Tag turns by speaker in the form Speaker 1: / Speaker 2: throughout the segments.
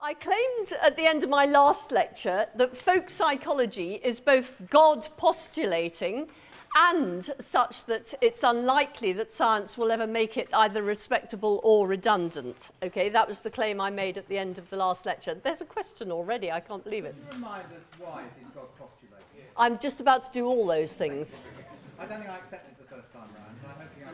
Speaker 1: I claimed at the end of my last lecture that folk psychology is both God postulating and such that it's unlikely that science will ever make it either respectable or redundant. Okay, that was the claim I made at the end of the last lecture. There's a question already, I can't believe it.
Speaker 2: Can you remind us why it is God postulating?
Speaker 1: I'm just about to do all those things.
Speaker 2: I don't think I accepted the first time round, but I'm hoping I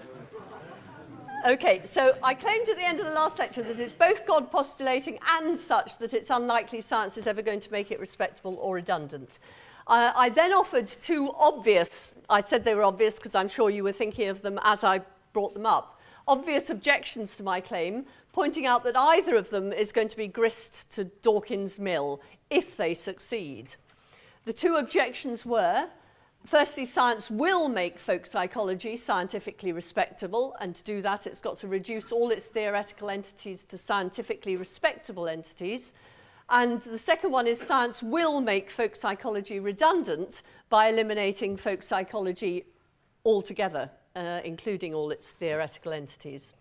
Speaker 2: will.
Speaker 1: Okay, so I claimed at the end of the last lecture that it's both God postulating and such that it's unlikely science is ever going to make it respectable or redundant. I then offered two obvious, I said they were obvious because I'm sure you were thinking of them as I brought them up, obvious objections to my claim, pointing out that either of them is going to be grist to Dawkins' mill if they succeed. The two objections were, firstly, science will make folk psychology scientifically respectable, and to do that it's got to reduce all its theoretical entities to scientifically respectable entities. And the second one is science will make folk psychology redundant by eliminating folk psychology altogether, including all its theoretical entities.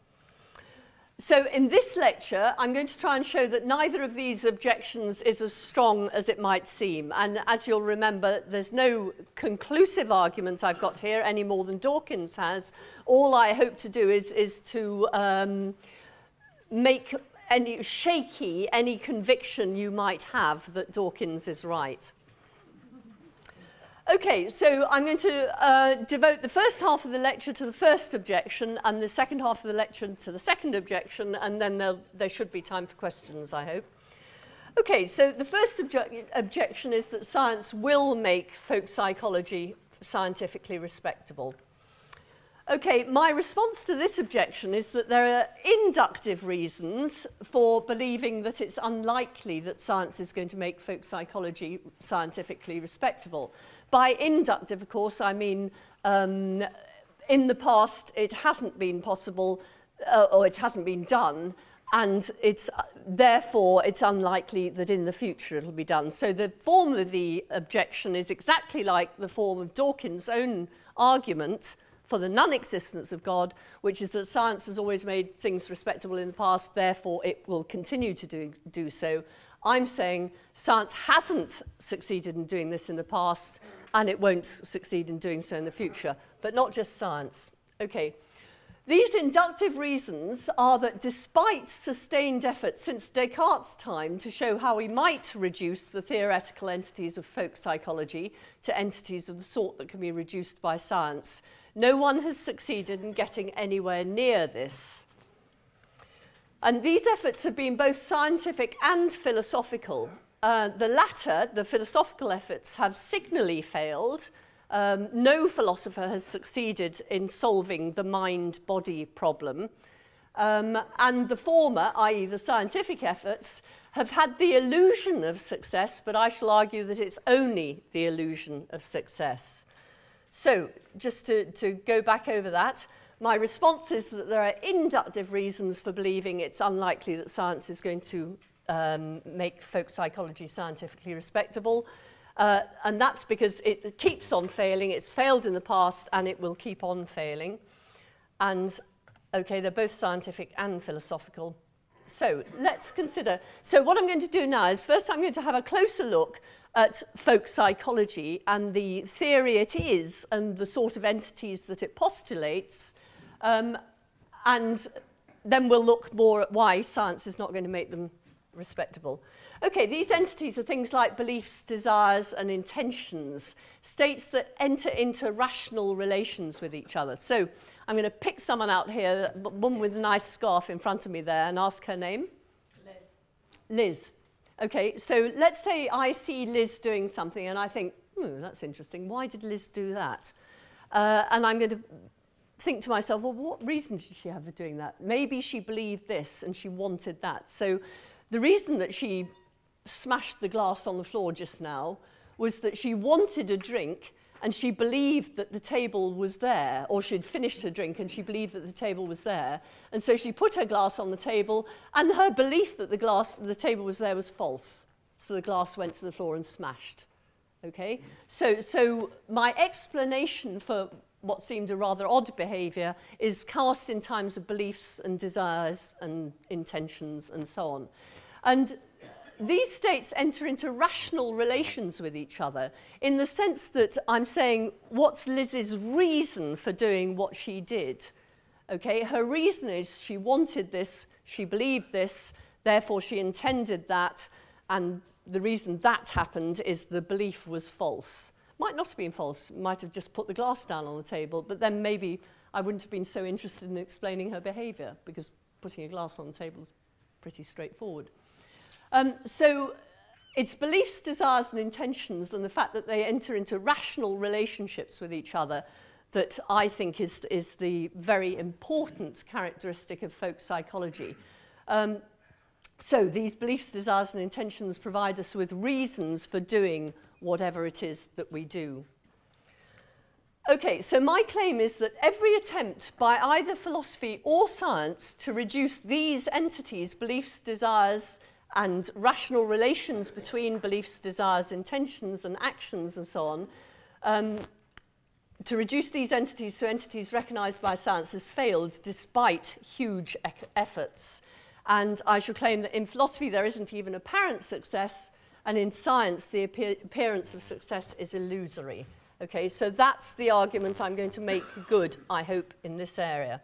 Speaker 1: So in this lecture, I'm going to try and show that neither of these objections is as strong as it might seem. And as you'll remember, there's no conclusive argument I've got here any more than Dawkins has. All I hope to do is to make shaky any conviction you might have that Dawkins is right. Okay, so I'm going to devote the first half of the lecture to the first objection and the second half of the lecture to the second objection, and then there should be time for questions, I hope. Okay, so the first objection is that science will make folk psychology scientifically respectable. Okay, my response to this objection is that there are inductive reasons for believing that it's unlikely that science is going to make folk psychology scientifically respectable. By inductive, of course, I mean in the past it hasn't been possible or it hasn't been done, and therefore it's unlikely that in the future it'll be done. So the form of the objection is exactly like the form of Dawkins' own argument for the non-existence of God, which is that science has always made things respectable in the past, therefore it will continue to do so. I'm saying science hasn't succeeded in doing this in the past, and it won't succeed in doing so in the future, but not just science. Okay. These inductive reasons are that despite sustained efforts since Descartes' time to show how we might reduce the theoretical entities of folk psychology to entities of the sort that can be reduced by science, no one has succeeded in getting anywhere near this. And these efforts have been both scientific and philosophical. The latter, the philosophical efforts, have signally failed. No philosopher has succeeded in solving the mind-body problem. And the former, i.e. the scientific efforts, have had the illusion of success, but I shall argue that it's only the illusion of success. So, just to go back over that, my response is that there are inductive reasons for believing it's unlikely that science is going to make folk psychology scientifically respectable. And that's because it keeps on failing. It's failed in the past, and it will keep on failing. And, okay, they're both scientific and philosophical. So let's consider. So what I'm going to do now is first I'm going to have a closer look at folk psychology and the theory it is and the sort of entities that it postulates. And then we'll look more at why science is not going to make them respectable. Okay, these entities are things like beliefs, desires, and intentions, states that enter into rational relations with each other. So I'm going to pick someone out here, one with a nice scarf in front of me there, and ask her name.
Speaker 3: Liz.
Speaker 1: Liz. Okay, so let's say I see Liz doing something, and I think, that's interesting. Why did Liz do that? And I'm going to think to myself, well, what reason did she have for doing that? Maybe she believed this, and she wanted that. So the reason that she smashed the glass on the floor just now was that she wanted a drink and she believed that the table was there, or she'd finished her drink and she believed that the table was there. And so she put her glass on the table, and her belief that the table was there was false. So the glass went to the floor and smashed. Okay? So my explanation for what seemed a rather odd behaviour is cast in terms of beliefs and desires and intentions and so on. And these states enter into rational relations with each other in the sense that I'm saying, what's Liz's reason for doing what she did? Okay, her reason is she wanted this, she believed this, therefore she intended that, and the reason that happened is the belief was false. Might not have been false, might have just put the glass down on the table, but then maybe I wouldn't have been so interested in explaining her behaviour, because putting a glass on the table is pretty straightforward. So it's beliefs, desires and intentions and the fact that they enter into rational relationships with each other that I think is the very important characteristic of folk psychology. So these beliefs, desires and intentions provide us with reasons for doing whatever it is that we do. Okay, so my claim is that every attempt by either philosophy or science to reduce these entities, beliefs, desires, and rational relations between beliefs, desires, intentions, and actions, and so on, to reduce these entities to entities recognized by science has failed despite huge efforts. And I shall claim that in philosophy there isn't even apparent success, and in science the appearance of success is illusory. Okay, so that's the argument I'm going to make good, I hope, in this area.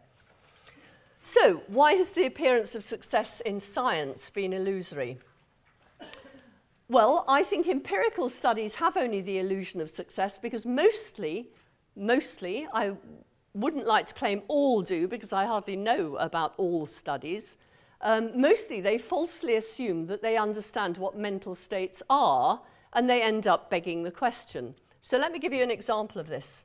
Speaker 1: So, why has the appearance of success in science been illusory? Well, I think empirical studies have only the illusion of success because mostly, I wouldn't like to claim all do because I hardly know about all studies, mostly they falsely assume that they understand what mental states are and they end up begging the question. So let me give you an example of this.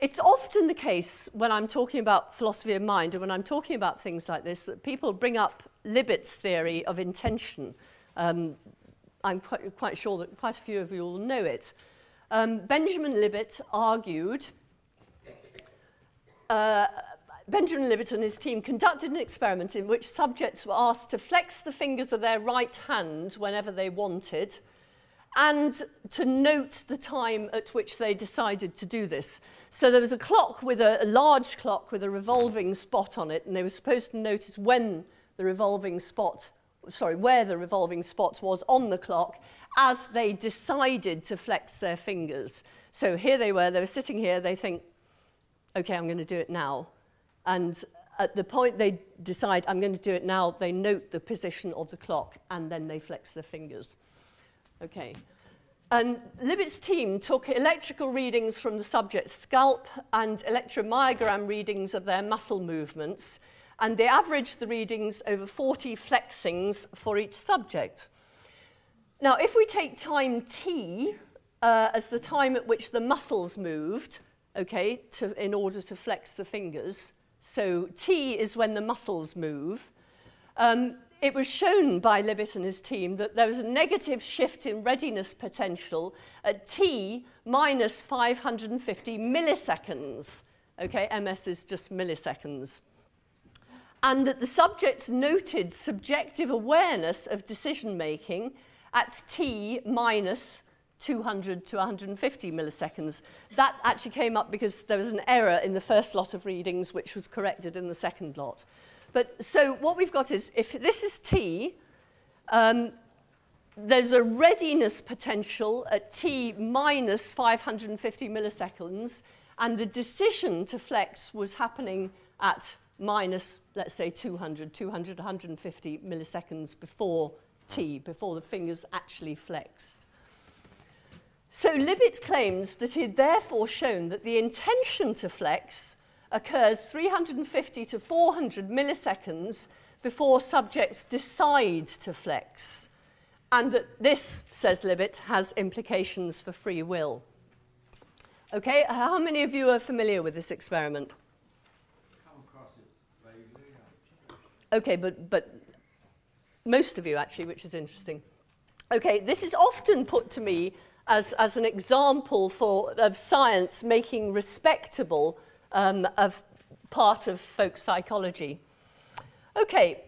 Speaker 1: It's often the case when I'm talking about philosophy of mind and when I'm talking about things like this that people bring up Libet's theory of intention. I'm quite sure that quite a few of you will know it. Benjamin Libet argued, Benjamin Libet and his team conducted an experiment in which subjects were asked to flex the fingers of their right hand whenever they wanted and to note the time at which they decided to do this. So there was a clock with a large clock with a revolving spot on it, and they were supposed to notice when the revolving spot, where the revolving spot was on the clock as they decided to flex their fingers. So here they were sitting here, they think, okay, I'm going to do it now. And at the point they decide, I'm going to do it now, they note the position of the clock and then they flex their fingers. Okay. And Libet's team took electrical readings from the subject's scalp and electromyogram readings of their muscle movements, and they averaged the readings over 40 flexings for each subject. Now, if we take time t as the time at which the muscles moved, okay, in order to flex the fingers, so t is when the muscles move, it was shown by Libet and his team that there was a negative shift in readiness potential at t minus 550 milliseconds. Okay, ms is just milliseconds. And that the subjects noted subjective awareness of decision-making at t minus 200 to 150 milliseconds. That actually came up because there was an error in the first lot of readings which was corrected in the second lot. But so what we've got is, if this is t, there's a readiness potential at t minus 550 milliseconds, and the decision to flex was happening at minus, let's say, 200, 150 milliseconds before t, before the fingers actually flexed. So Libet claims that he'd therefore shown that the intention to flex occurs 350 to 400 milliseconds before subjects decide to flex, and that this, says Libet, has implications for free will. Okay, how many of you are familiar with this experiment?
Speaker 2: Come across it vaguely.
Speaker 1: Okay, but most of you actually, which is interesting. Okay, this is often put to me as an example of science making respectable of part of folk psychology. Okay,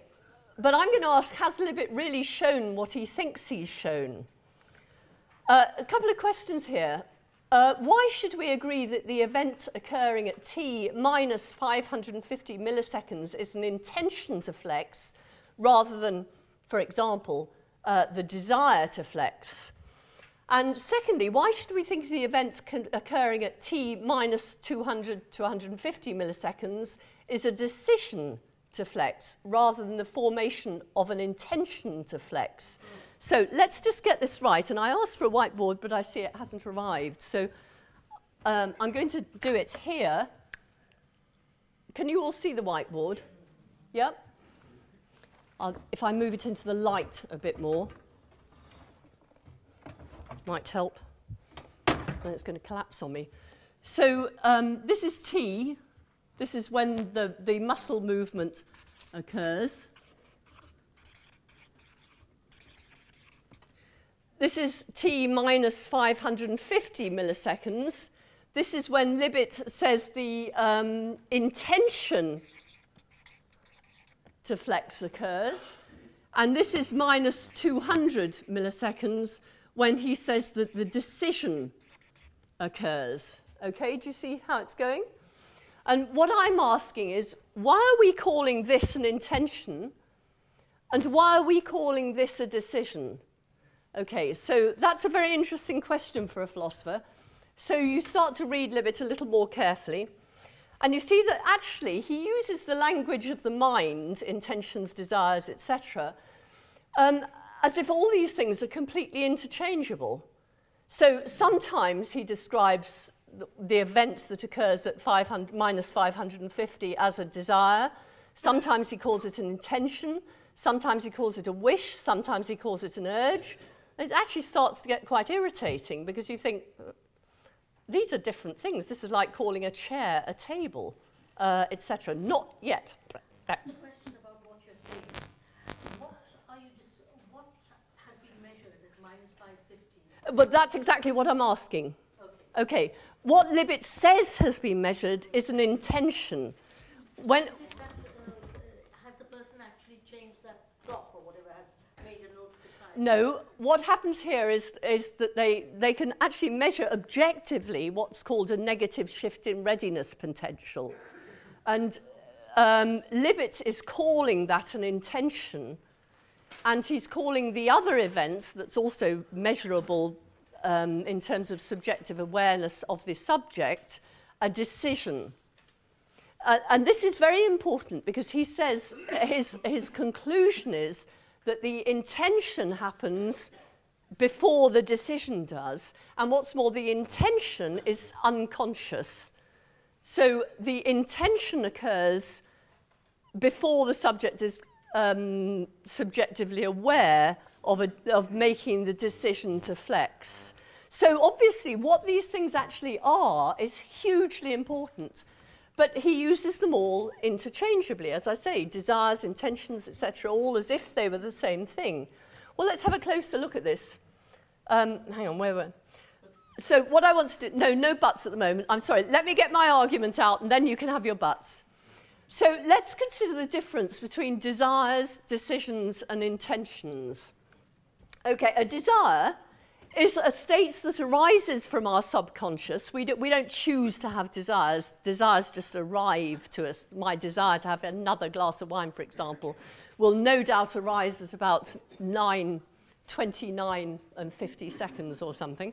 Speaker 1: but I'm going to ask, has Libet really shown what he thinks he's shown? A couple of questions here. Why should we agree that the event occurring at t minus 550 milliseconds is an intention to flex rather than, for example, the desire to flex? And secondly, why should we think the event occurring at t minus 200 to 150 milliseconds is a decision to flex rather than the formation of an intention to flex? So let's just get this right. And I asked for a whiteboard, but I see it hasn't arrived. So I'm going to do it here. Can you all see the whiteboard? Yep. If I move it into the light a bit more, might help. And it's going to collapse on me. So this is T. This is when the muscle movement occurs. This is t minus 550 milliseconds. This is when Libet says the intention to flex occurs. And this is minus 200 milliseconds when he says that the decision occurs. Okay, do you see how it's going? And what I'm asking is, why are we calling this an intention? And why are we calling this a decision? Okay, so that's a very interesting question for a philosopher. So you start to read Libet a little more carefully, and you see that actually he uses the language of the mind, intentions, desires, etc., as if all these things are completely interchangeable. So sometimes he describes the event that occurs at minus 550 as a desire. Sometimes he calls it an intention. Sometimes he calls it a wish. Sometimes he calls it an urge. It actually starts to get quite irritating because you think, these are different things. This is like calling a chair a table, etc. Not yet.
Speaker 3: Just a question about what you're saying. What has been measured at minus 550?
Speaker 1: But that's exactly what I'm asking. Okay. What Libet says has been measured is an intention. When
Speaker 3: Is it that, has the person actually changed that clock or whatever, has made a note of the time?
Speaker 1: No, what happens here is that they can actually measure objectively what's called a negative shift in readiness potential. And Libet is calling that an intention, and he's calling the other event that's also measurable in terms of subjective awareness of the subject, a decision. And this is very important because he says his conclusion is that the intention happens before the decision does. And what's more, the intention is unconscious. So the intention occurs before the subject is subjectively aware of making the decision to flex. So obviously what these things actually are is hugely important. But he uses them all interchangeably, as I say, desires, intentions, etc., all as if they were the same thing. Well, let's have a closer look at this. Hang on, where were... So what I want to do... No buts at the moment. I'm sorry. Let me get my argument out, and then you can have your buts. So let's consider the difference between desires, decisions, and intentions. Okay, a desire is a state that arises from our subconscious. We don't choose to have desires. Desires just arrive to us. My desire to have another glass of wine, for example, will no doubt arise at about 9:29 and 50 seconds or something.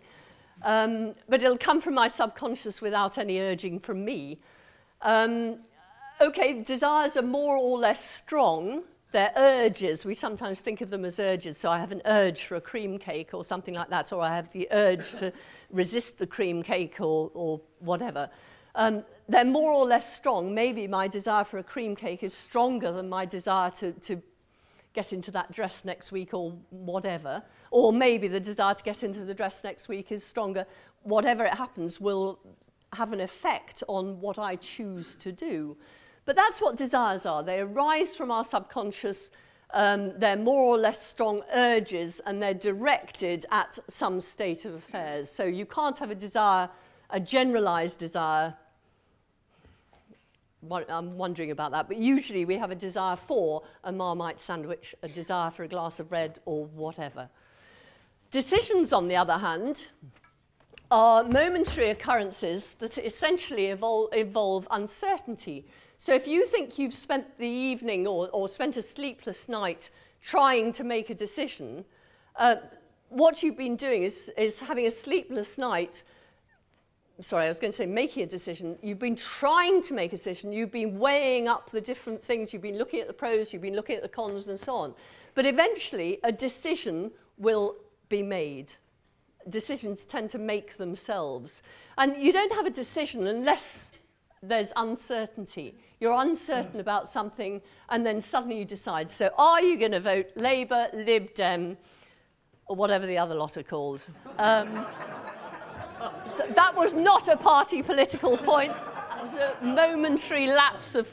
Speaker 1: But it'll come from my subconscious without any urging from me. Okay, desires are more or less strong. They're urges. We sometimes think of them as urges. So I have an urge for a cream cake or something like that, or I have the urge to resist the cream cake or whatever. They're more or less strong. Maybe my desire for a cream cake is stronger than my desire to get into that dress next week or whatever. Or maybe the desire to get into the dress next week is stronger. Whatever it happens will have an effect on what I choose to do. But that's what desires are. They arise from our subconscious. They're more or less strong urges, and they're directed at some state of affairs. So you can't have a desire, a generalized desire. I'm wondering about that. But usually we have a desire for a Marmite sandwich, a desire for a glass of red, or whatever. Decisions, on the other hand, are momentary occurrences that essentially involve uncertainty. So if you think you've spent the evening or spent a sleepless night trying to make a decision, what you've been doing is having a sleepless night. Sorry, I was going to say making a decision. You've been trying to make a decision. You've been weighing up the different things. You've been looking at the pros. You've been looking at the cons and so on. But eventually, a decision will be made. Decisions tend to make themselves. And you don't have a decision unless there's uncertainty. You're uncertain about something, and then suddenly you decide. So are you going to vote Labour, Lib Dem, or whatever the other lot are called? So that was not a party political point. That was a momentary lapse of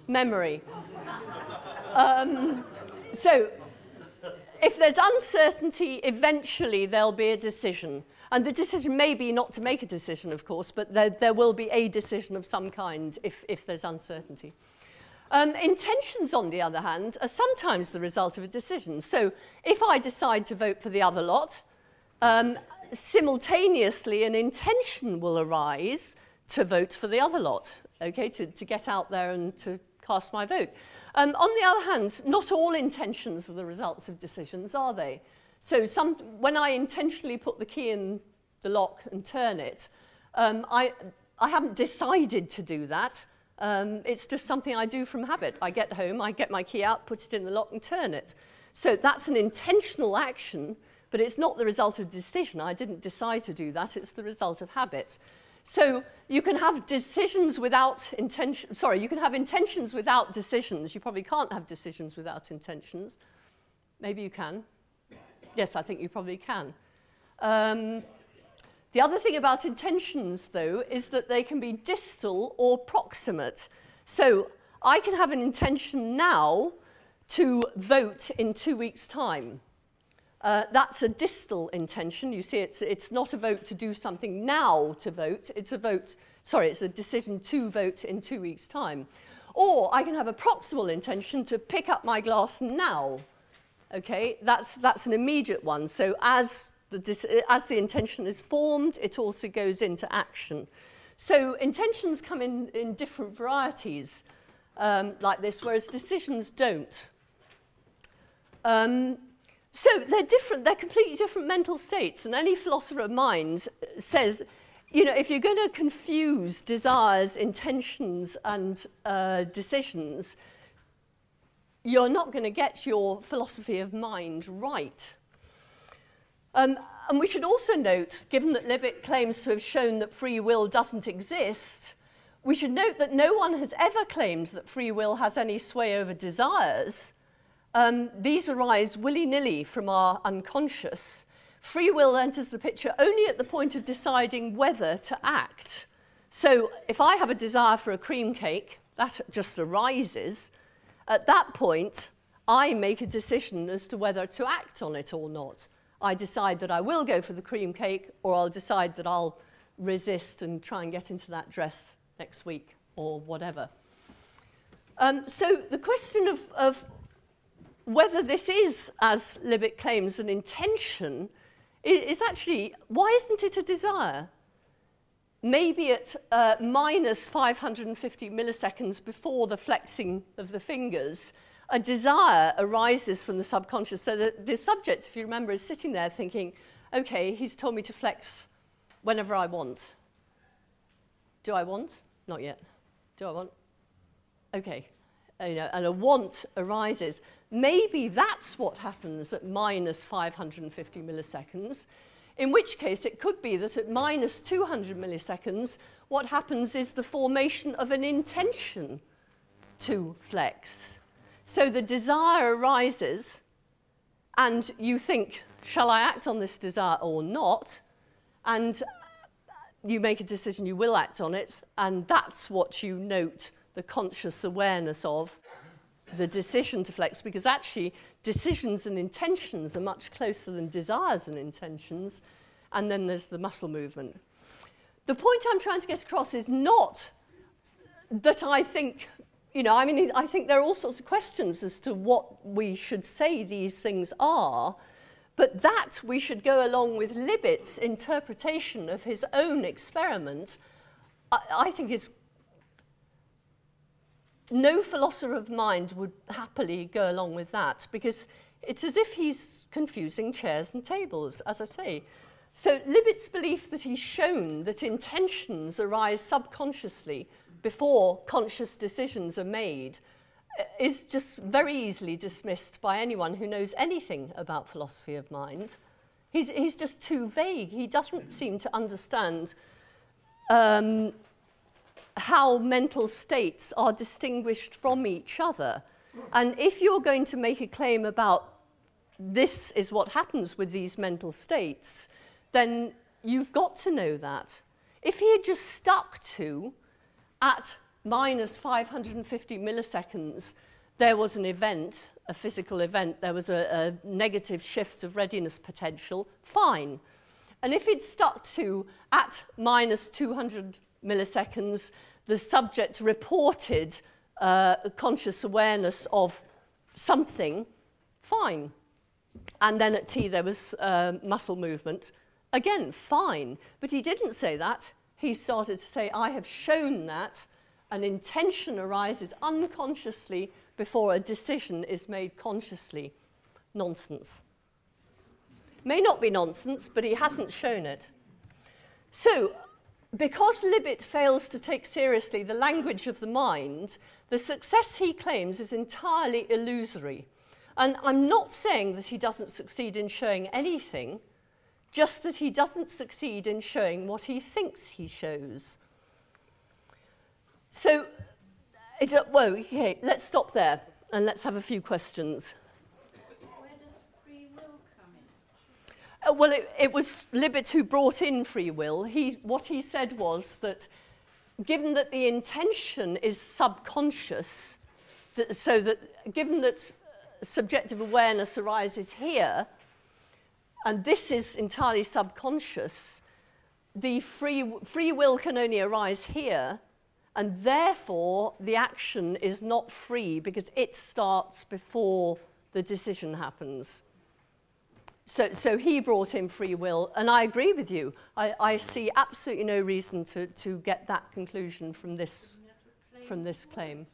Speaker 1: memory. So if there's uncertainty, eventually there'll be a decision. And the decision may be not to make a decision, of course, but there will be a decision of some kind if there's uncertainty. Intentions, on the other hand, are sometimes the result of a decision. So if I decide to vote for the other lot, simultaneously an intention will arise to vote for the other lot, okay, to get out there and to cast my vote. On the other hand, not all intentions are the results of decisions, are they? So when I intentionally put the key in the lock and turn it, I haven't decided to do that. It's just something I do from habit. I get home, I get my key out, put it in the lock and turn it. So that's an intentional action, but it's not the result of decision. I didn't decide to do that. It's the result of habit. So you can have decisions without intention. Sorry, you can have intentions without decisions. You probably can't have decisions without intentions. Maybe you can. Yes, I think you probably can. The other thing about intentions, though, is that they can be distal or proximate. So I can have an intention now to vote in 2 weeks' time. That's a distal intention. You see, it's not a vote to do something now to vote. It's a decision to vote in 2 weeks' time. Or I can have a proximal intention to pick up my glass now. Okay, that's an immediate one. So as the intention is formed, it also goes into action. So intentions come in different varieties like this, whereas decisions don't. So they're different, they're completely different mental states, and any philosopher of mind says, you know, if you're going to confuse desires, intentions, and decisions, you're not going to get your philosophy of mind right. And we should also note, given that Libet claims to have shown that free will doesn't exist, we should note that no one has ever claimed that free will has any sway over desires. These arise willy-nilly from our unconscious. Free will enters the picture only at the point of deciding whether to act. So if I have a desire for a cream cake, that just arises. At that point, I make a decision as to whether to act on it or not. I decide that I will go for the cream cake, or I'll decide that I'll resist and try and get into that dress next week or whatever. So the question of whether this is, as Libet claims, an intention is actually, why isn't it a desire? Maybe at minus 550 milliseconds before the flexing of the fingers, a desire arises from the subconscious. So the subject, if you remember, is sitting there thinking, okay, he's told me to flex whenever I want. Do I want? Not yet. Do I want? Okay. And a want arises. Maybe that's what happens at minus 550 milliseconds, in which case it could be that at minus 200 milliseconds, what happens is the formation of an intention to flex. So the desire arises, and you think, shall I act on this desire or not? And you make a decision, you will act on it, and that's what you note the conscious awareness of, the decision to flex, because actually decisions and intentions are much closer than desires and intentions, and then there's the muscle movement. The point I'm trying to get across is not that I think, you know, I mean, I think there are all sorts of questions as to what we should say these things are, But that we should go along with Libet's interpretation of his own experiment, I think is... No philosopher of mind would happily go along with that, because it's as if he's confusing chairs and tables, as I say. So Libet's belief that he's shown that intentions arise subconsciously before conscious decisions are made is just very easily dismissed by anyone who knows anything about philosophy of mind. He's just too vague. He doesn't seem to understand how mental states are distinguished from each other. And if you're going to make a claim about this is what happens with these mental states, then you've got to know that. If he had just stuck to, at minus 550 milliseconds, there was an event, a physical event, there was a negative shift of readiness potential, fine. And if he'd stuck to, at minus 200 milliseconds, the subject reported conscious awareness of something, fine. And then at T there was muscle movement, again, fine. But he didn't say that. He started to say, I have shown that an intention arises unconsciously before a decision is made consciously. Nonsense. May not be nonsense, but he hasn't shown it. So, because Libet fails to take seriously the language of the mind, the success he claims is entirely illusory. And I'm not saying that he doesn't succeed in showing anything, just that he doesn't succeed in showing what he thinks he shows. So, well, okay, let's stop there and let's have a few questions.
Speaker 4: Where does free will come in?
Speaker 1: Well, it was Libet who brought in free will. What he said was that given that the intention is subconscious, so that given that subjective awareness arises here, and this is entirely subconscious, the free will can only arise here, and therefore the action is not free because it starts before the decision happens. So he brought in free will, and I agree with you. I see absolutely no reason to get that conclusion from this claim.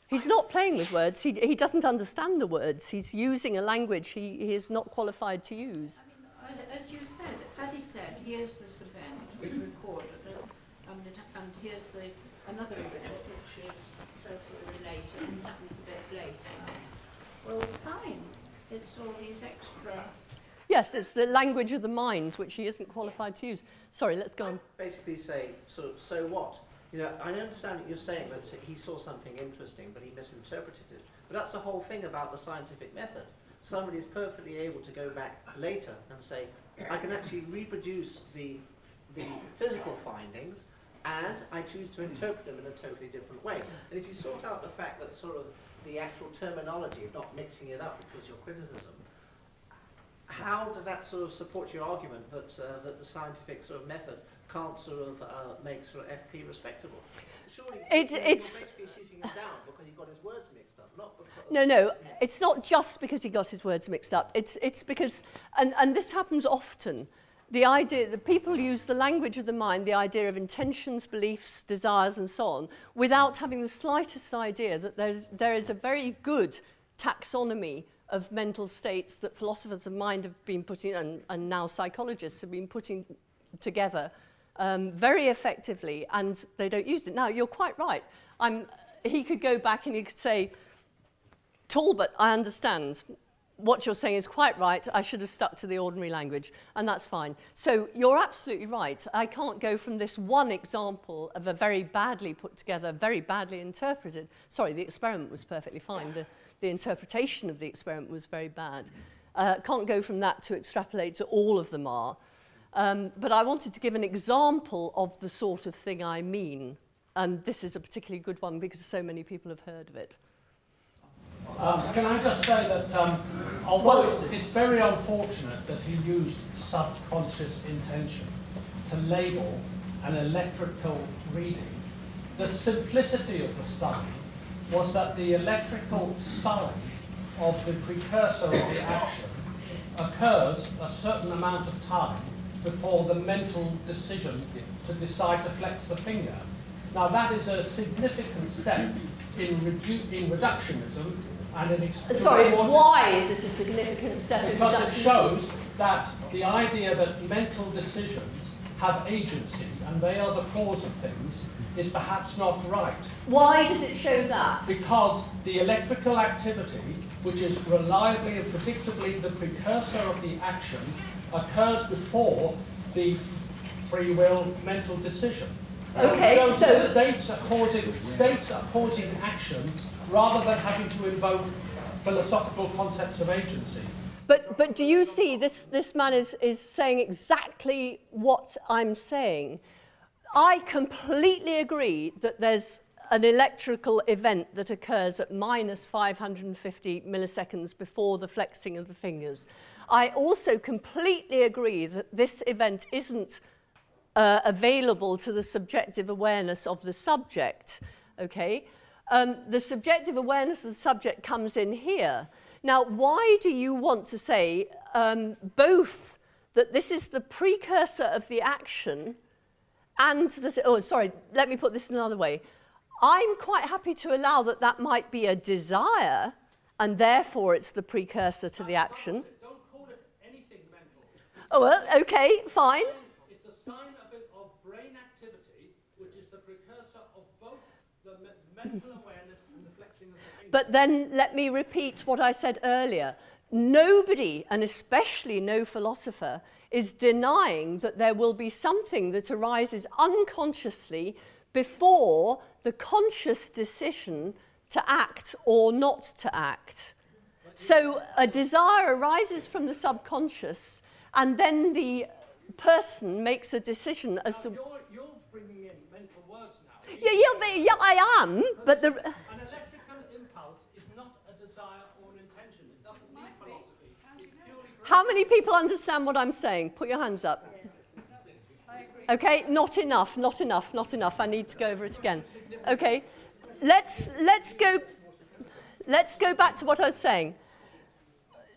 Speaker 1: He's not playing with words. He doesn't understand the words. He's using a language he is not qualified to use.
Speaker 4: I mean, as you said, Paddy said, here's this event, we recorded it, and here's another event, which is totally related and happens a bit later. Well, fine. It's all these extra...
Speaker 1: Yes, it's the language of the mind, which he isn't qualified to use. Sorry, let's go on.
Speaker 5: Basically say, so what? You know, I understand what you're saying, but he saw something interesting, but he misinterpreted it. But that's the whole thing about the scientific method. Somebody is perfectly able to go back later and say, I can actually reproduce the physical findings, and I choose to interpret them in a totally different way. And if you sort out the fact that sort of the actual terminology of not mixing it up, which was your criticism, how does that sort of support your argument that that the scientific sort of method can't sort of make sort of FP respectable? Surely you're basically shooting him down because he got his words mixed up, not because...
Speaker 1: No, it's not just because he got his words mixed up. It's because, and this happens often, the idea that people use the language of the mind, the idea of intentions, beliefs, desires, and so on, without having the slightest idea that there is a very good taxonomy of mental states that philosophers of mind have been putting, and now psychologists have been putting together very effectively, and they don't use it. Now, you're quite right. He could go back and he could say, Talbot, I understand. What you're saying is quite right. I should have stuck to the ordinary language, and that's fine. So you're absolutely right. I can't go from this one example of a very badly put together, very badly interpreted. Sorry, the experiment was perfectly fine. The interpretation of the experiment was very bad. Can't go from that to extrapolate to all of them are. But I wanted to give an example of the sort of thing I mean. And this is a particularly good one because so many people have heard of it.
Speaker 6: Can I just say that although it's very unfortunate that he used subconscious intention to label an electrical reading, the simplicity of the study was that the electrical sign of the precursor of the action occurs a certain amount of time before the mental decision to decide to flex the finger. Now that is a significant step in reductionism and an
Speaker 1: Sorry, why is it a significant step in
Speaker 6: because
Speaker 1: reductionism?
Speaker 6: it shows that the idea that mental decisions have agency and they are the cause of things is perhaps not right.
Speaker 1: Why does it show that?
Speaker 6: Because the electrical activity, which is reliably and predictably the precursor of the action, occurs before the free will mental decision.
Speaker 1: Okay, so
Speaker 6: states are causing action rather than having to invoke philosophical concepts of agency.
Speaker 1: But do you see this man is saying exactly what I'm saying? I completely agree that there's an electrical event that occurs at minus 550 milliseconds before the flexing of the fingers. I also completely agree that this event isn't available to the subjective awareness of the subject, okay? The subjective awareness of the subject comes in here. Now, why do you want to say both that this is the precursor of the action and this, oh, sorry, let me put this another way. I'm quite happy to allow that that might be a desire and therefore it's the precursor to the action.
Speaker 6: Don't call it anything mental.
Speaker 1: Oh, well, okay, fine.
Speaker 6: It's a sign of brain activity, which is the precursor of both the mental awareness and the flexing of the finger.
Speaker 1: But then let me repeat what I said earlier. Nobody, and especially no philosopher, is denying that there will be something that arises unconsciously before the conscious decision to act or not to act. So a desire arises from the subconscious, and then the person makes a decision as to...
Speaker 6: You're bringing in mental words now.
Speaker 1: Yeah, I am, but the...
Speaker 6: An electrical impulse is not a desire or an intention. It doesn't need philosophy. It's purely...
Speaker 1: How many people understand what I'm saying? Put your hands up. Okay, not enough. I need to go over it again. Okay, let's go back to what I was saying.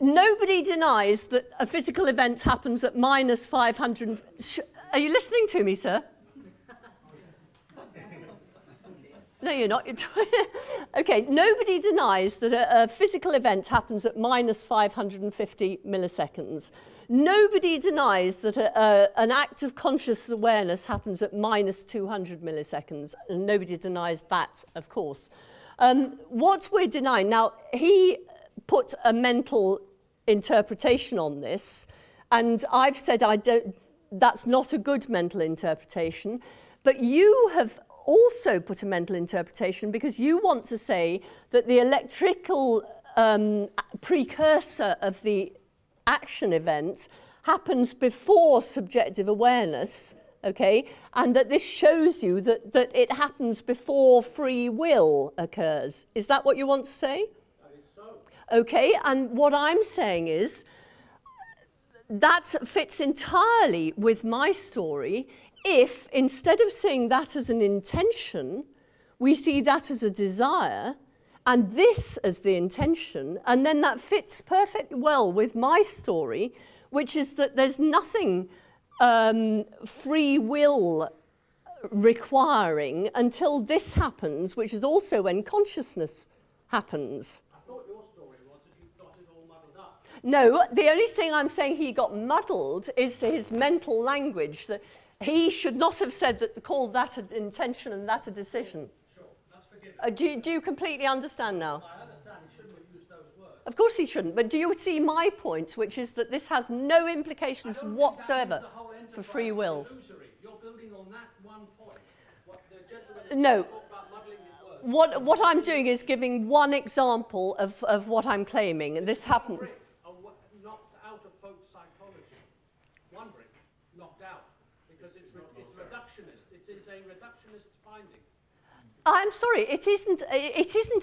Speaker 1: Nobody denies that a physical event happens at minus 500... Are you listening to me, sir? No, you're not. Okay, nobody denies that a physical event happens at minus 550 milliseconds. Nobody denies that an act of conscious awareness happens at minus 200 milliseconds. And nobody denies that, of course. What we're denying... Now, he put a mental interpretation on this, and I've said that's not a good mental interpretation, but you have also put a mental interpretation because you want to say that the electrical precursor of the action event happens before subjective awareness, okay, and that this shows you that it happens before free will occurs. Is that what you want to say?
Speaker 6: That is so.
Speaker 1: Okay, and what I'm saying is that fits entirely with my story if, instead of seeing that as an intention, we see that as a desire, and this as the intention, and then that fits perfectly well with my story, which is that there's nothing free will requiring until this happens, which is also when consciousness happens.
Speaker 6: I thought your story was that you got it all muddled up.
Speaker 1: No, the only thing I'm saying he got muddled is his mental language, that he should not have said that, called that an intention and that a decision.
Speaker 6: Sure, that's forgiven.
Speaker 1: Do you completely understand now?
Speaker 6: I understand he shouldn't have used those words.
Speaker 1: Of course he shouldn't, but do you see my point, which is that this has no implications whatsoever for free will?
Speaker 6: Illusory. You're building on that one point. What the gentleman
Speaker 1: No.
Speaker 6: talked about muddling his words.
Speaker 1: What I'm doing is giving one example of what I'm claiming, and this happened.
Speaker 6: Brick knocked out of folk psychology. One brick knocked out because it's reductionist. It is a reductionist finding.
Speaker 1: I'm sorry, it isn't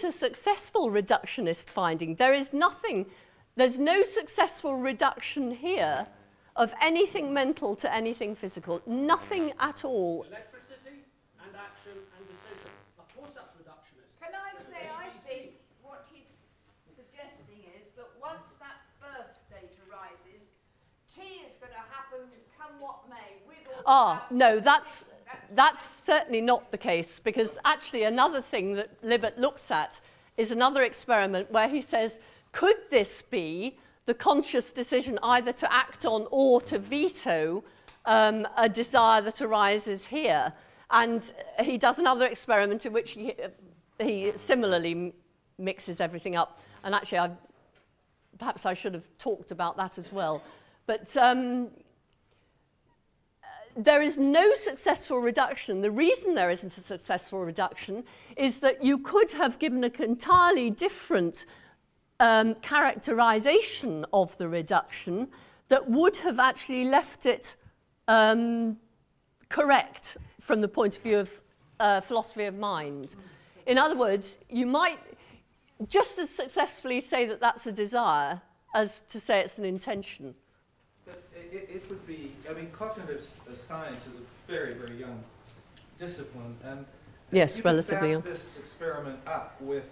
Speaker 1: a successful reductionist finding. There's no successful reduction here of anything mental to anything physical. Nothing at all.
Speaker 6: Electricity and action and decision. Of course that's reductionist.
Speaker 4: Can I say, I think what he's suggesting is
Speaker 1: No, that's certainly not the case, because actually another thing that Libet looks at is another experiment where he says, could this be the conscious decision either to act on or to veto a desire that arises here? And he does another experiment in which he similarly mixes everything up. And actually, perhaps I should have talked about that as well. But there is no successful reduction. The reason there isn't a successful reduction is that you could have given an entirely different characterization of the reduction that would have actually left it correct from the point of view of philosophy of mind. In other words, you might just as successfully say that that's a desire as to say it's an intention.
Speaker 7: But it would be, I mean, cognitive science is a very, very young discipline. And
Speaker 1: yes,
Speaker 7: you
Speaker 1: relatively young.
Speaker 7: could back this experiment up with,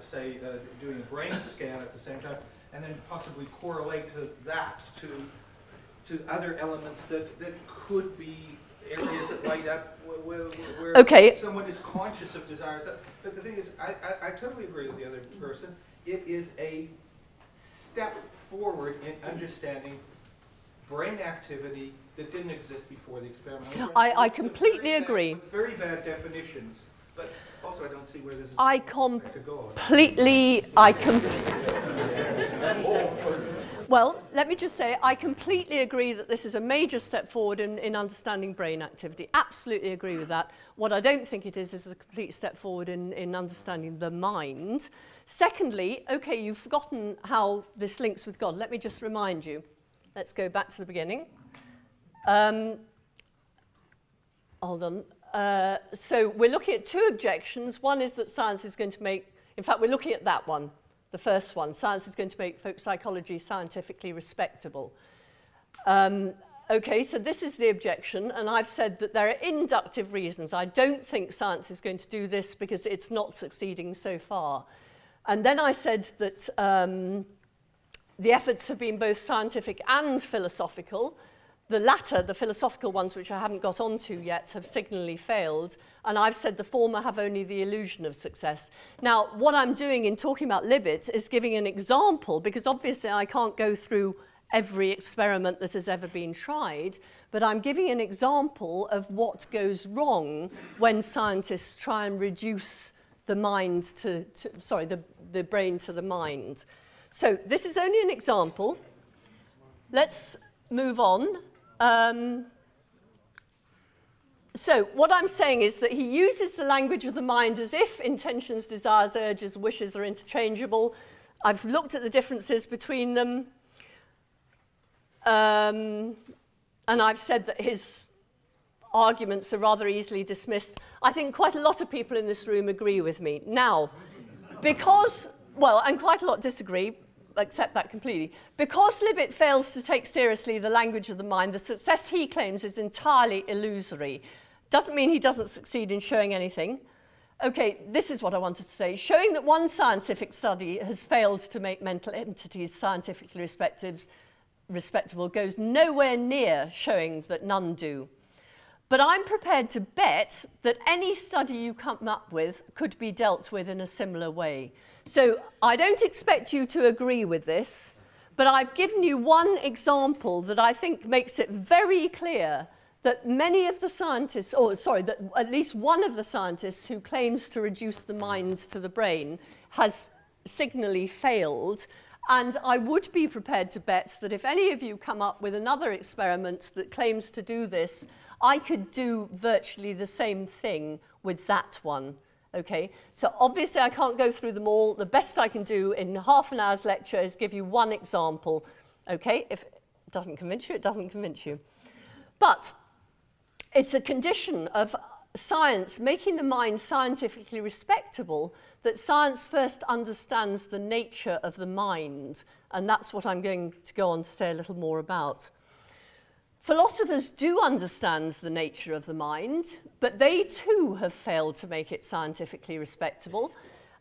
Speaker 7: say, doing a brain scan at the same time, and then possibly correlate that to other elements that could be areas that light up where
Speaker 1: okay.
Speaker 7: Someone is conscious of desires. But the thing is, I totally agree with the other person. It is a step forward in understanding brain activity that didn't exist before the experiment.
Speaker 1: I completely agree.
Speaker 7: Very bad definitions, but also I don't see where this is
Speaker 1: Well, let me just say, I completely agree that this is a major step forward in understanding brain activity. Absolutely agree with that. What I don't think it is a complete step forward in understanding the mind. Secondly, okay, you've forgotten how this links with God. Let me just remind you. Let's go back to the beginning. Hold on. So we're looking at two objections. One is that science is going to make, in fact, we're looking at that one. The first one, science is going to make folk psychology scientifically respectable. Okay, so this is the objection, and I've said that there are inductive reasons. I don't think science is going to do this because it's not succeeding so far. And then I said that the efforts have been both scientific and philosophical. The latter, the philosophical ones, which I haven't got onto yet, have signally failed. And I've said the former have only the illusion of success. Now, what I'm doing in talking about Libet is giving an example, because obviously I can't go through every experiment that has ever been tried, but I'm giving an example of what goes wrong when scientists try and reduce the mind the brain to the mind. So this is only an example. Let's move on. So what I'm saying is that he uses the language of the mind as if intentions, desires, urges, wishes are interchangeable. I've looked at the differences between them. And I've said that his arguments are rather easily dismissed. I think quite a lot of people in this room agree with me. Now, because, well, and quite a lot disagree, accept that completely. Because Libet fails to take seriously the language of the mind, the success he claims is entirely illusory. Doesn't mean he doesn't succeed in showing anything. Okay, this is what I wanted to say. Showing that one scientific study has failed to make mental entities scientifically respectable goes nowhere near showing that none do. But I'm prepared to bet that any study you come up with could be dealt with in a similar way. So I don't expect you to agree with this, but I've given you one example that I think makes it very clear that many of the scientists, that at least one of the scientists who claims to reduce the mind to the brain has signally failed. And I would be prepared to bet that if any of you come up with another experiment that claims to do this, I could do virtually the same thing with that one. Okay, so obviously I can't go through them all. The best I can do in half an hour's lecture is give you one example. Okay, if it doesn't convince you, it doesn't convince you. But it's a condition of science making the mind scientifically respectable that science first understands the nature of the mind. And that's what I'm going to go on to say a little more about. Philosophers do understand the nature of the mind, but they too have failed to make it scientifically respectable.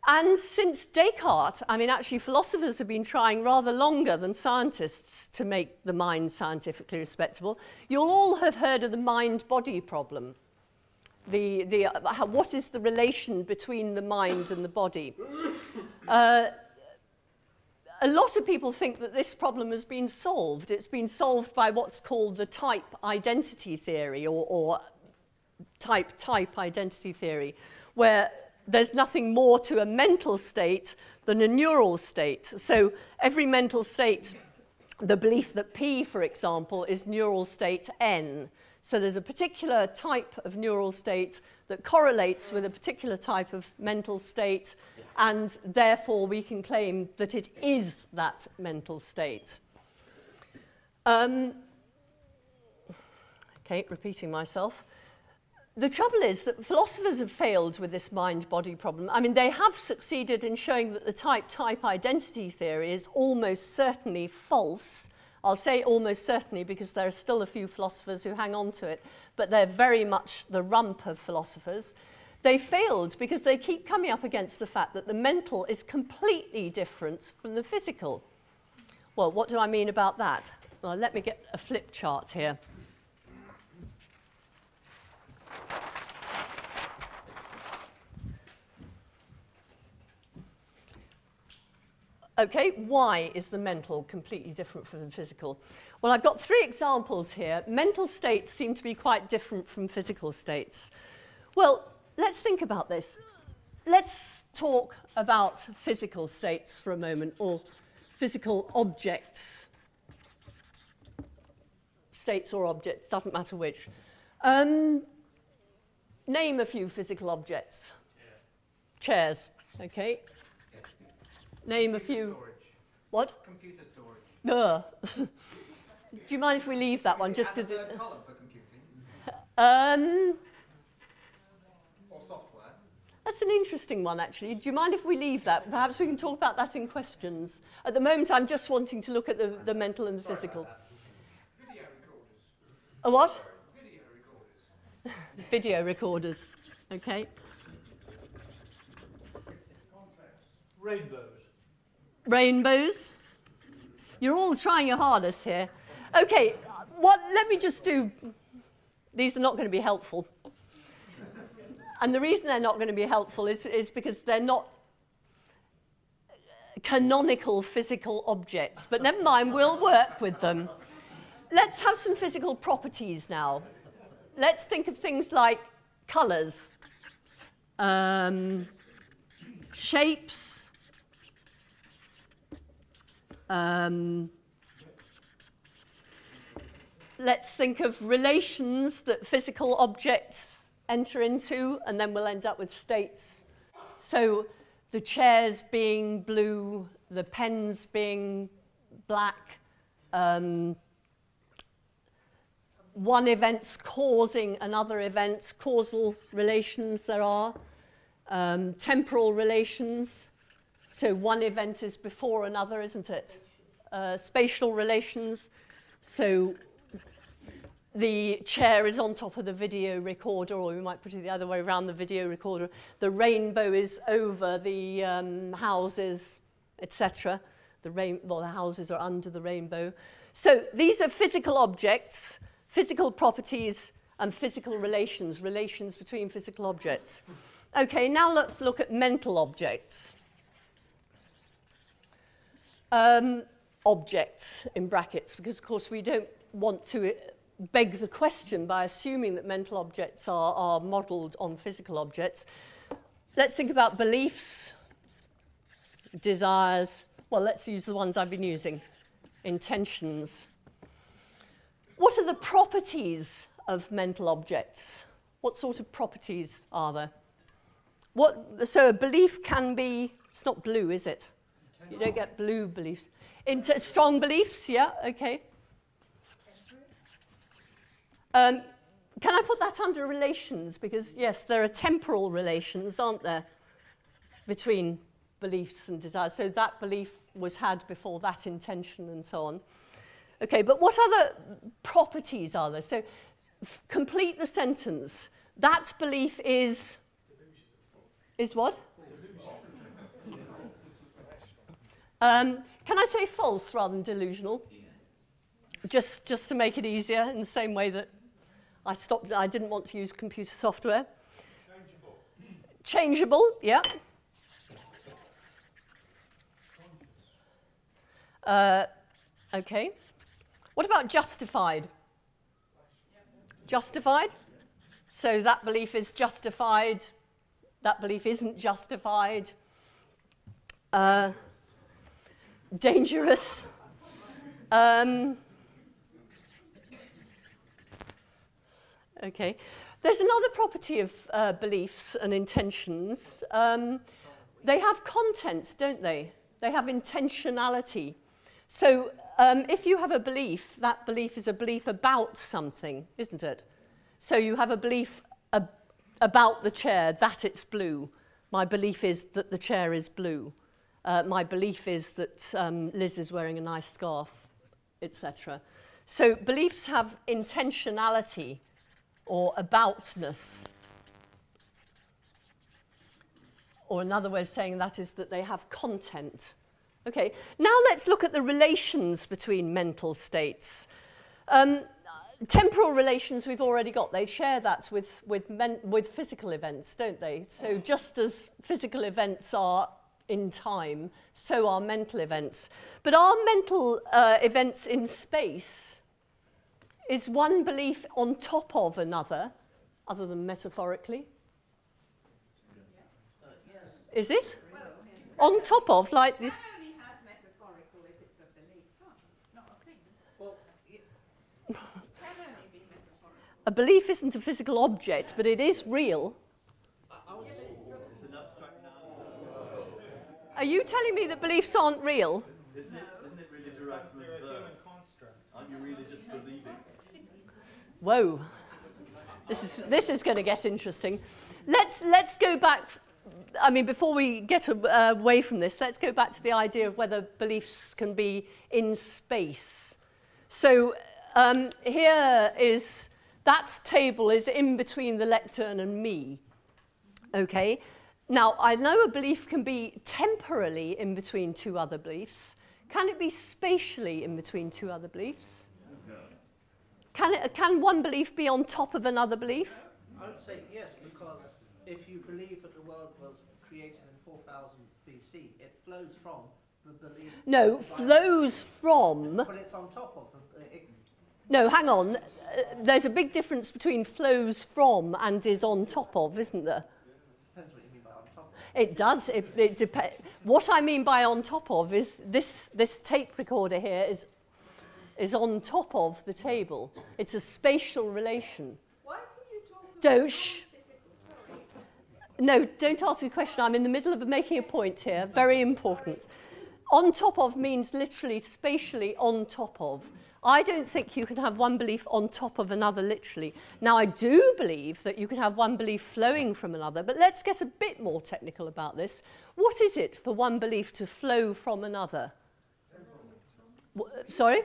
Speaker 1: And since Descartes, I mean, actually philosophers have been trying rather longer than scientists to make the mind scientifically respectable. You'll all have heard of the mind-body problem. What is the relation between the mind and the body? A lot of people think that this problem has been solved. It's been solved by what's called the type identity theory, or type identity theory, where there's nothing more to a mental state than a neural state. So every mental state, the belief that P, for example, is neural state N. So there's a particular type of neural state that correlates with a particular type of mental state, and therefore we can claim that it is that mental state. Okay, repeating myself. The trouble is that philosophers have failed with this mind-body problem. I mean, they have succeeded in showing that the type identity theory is almost certainly false. I'll say almost certainly because there are still a few philosophers who hang on to it, but they're very much the rump of philosophers. They failed because they keep coming up against the fact that the mental is completely different from the physical. Well, what do I mean about that? Well, let me get a flip chart here. Okay, why is the mental completely different from the physical? Well, I've got 3 examples here. Mental states seem to be quite different from physical states. Well, let's think about this. Let's talk about physical states for a moment, or physical objects. States or objects, doesn't matter which. Name a few physical objects. Chairs, okay. Name a few.
Speaker 2: Storage.
Speaker 1: What?
Speaker 2: Computer storage.
Speaker 1: Do you mind if we leave that one, just because it...
Speaker 2: column for computing. Or software.
Speaker 1: That's an interesting one, actually. Do you mind if we leave that? Perhaps we can talk about that in questions. At the moment, I'm just wanting to look at the mental and the physical.
Speaker 2: Video recorders.
Speaker 1: A what?
Speaker 2: Video recorders.
Speaker 1: Video recorders. Okay.
Speaker 6: Rainbows.
Speaker 1: Rainbows. You're all trying your hardest here. Okay, let me just do... These are not going to be helpful. And the reason they're not going to be helpful is because they're not canonical physical objects. But never mind, we'll work with them. Let's have some physical properties now. Let's think of things like colours, shapes, let's think of relations that physical objects enter into, and then we'll end up with states. So the chairs being blue, the pens being black, one event's causing another event, causal relations there are, temporal relations. So one event is before another, isn't it? Spatial relations. So the chair is on top of the video recorder, or we might put it the other way around, the video recorder. The rainbow is over the houses, etc. The houses are under the rainbow. So these are physical objects, physical properties, and physical relations, relations between physical objects. Okay, now let's look at mental objects. Objects in brackets, because of course we don't want to beg the question by assuming that mental objects are modelled on physical objects. Let's think about beliefs, desires. Well, let's use the ones I've been using. Intentions. What are the properties of mental objects? What sort of properties are there? So a belief can be, it's not blue, is it? You don't get blue beliefs. Strong beliefs, yeah, okay. Can I put that under relations? Because, yes, there are temporal relations, aren't there, between beliefs and desires. So that belief was had before that intention and so on. Okay, but what other properties are there? So complete the sentence. That belief is what? Can I say false rather than delusional? Just to make it easier, in the same way that I didn't want to use computer software.
Speaker 2: Changeable.
Speaker 1: Changeable, yeah. Okay. What about justified? Justified? So that belief is justified, that belief isn't justified. Dangerous. Okay. There's another property of beliefs and intentions. They have contents, don't they? They have intentionality. So if you have a belief, that belief is a belief about something, isn't it? So you have a belief about the chair, that it's blue. My belief is that the chair is blue. My belief is that Liz is wearing a nice scarf, etc. So beliefs have intentionality or aboutness. Or another way of saying that is that they have content. Okay, now let's look at the relations between mental states. Temporal relations we've already got. They share that with physical events, don't they? So just as physical events are in time, so are mental events. But are mental events in space? Is one belief on top of another, other than metaphorically? Is it? On top of, like this? A belief isn't a physical object, but it is real. Are you telling me that beliefs aren't real?
Speaker 8: Isn't it really derived from a verb? Aren't you really just believing?
Speaker 1: Whoa. This is going to get interesting. Let's go back. I mean, before we get away from this, let's go back to the idea of whether beliefs can be in space. So here is, that table is in between the lectern and me. Okay? Now, I know a belief can be temporally in between two other beliefs. Can it be spatially in between two other beliefs? Can one belief be on top of another belief?
Speaker 5: I would say yes, because if you believe that the world was created in 4000 BC, it flows from the belief...
Speaker 1: No, flows from...
Speaker 5: But it's on top of the...
Speaker 1: No, hang on. There's a big difference between flows from and is on top of, isn't there?
Speaker 5: Depends what you mean by on top of.
Speaker 1: It does. It depends. What I mean by on top of is this tape recorder here is on top of the table. It's a spatial relation.
Speaker 4: Why can you talk about
Speaker 1: Don't.
Speaker 4: non-physical? Sorry.
Speaker 1: No, don't ask a question. I'm in the middle of making a point here. Very important. On top of means literally spatially on top of. I don't think you can have one belief on top of another literally. Now, I do believe that you can have one belief flowing from another, but let's get a bit more technical about this. What is it for one belief to flow from another? Sorry?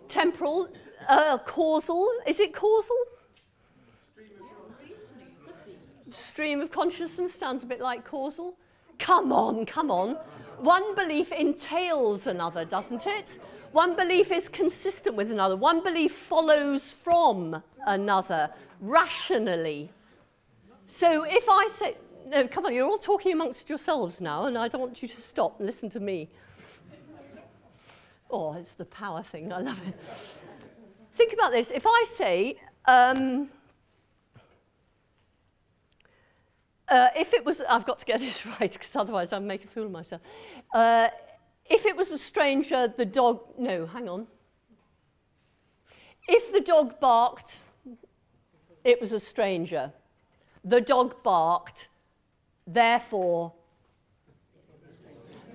Speaker 1: Temporal. Causal. Is it causal? Stream of consciousness sounds a bit like causal. Come on, come on. One belief entails another, doesn't it? One belief is consistent with another. One belief follows from another, rationally. So if I say, no, come on, you're all talking amongst yourselves now, and I don't want you to stop and listen to me. Oh, it's the power thing, I love it. Think about this. If I say, if it was, I've got to get this right, because otherwise I'll make a fool of myself. If it was a stranger, the dog, no, hang on. If the dog barked, it was a stranger. The dog barked, therefore,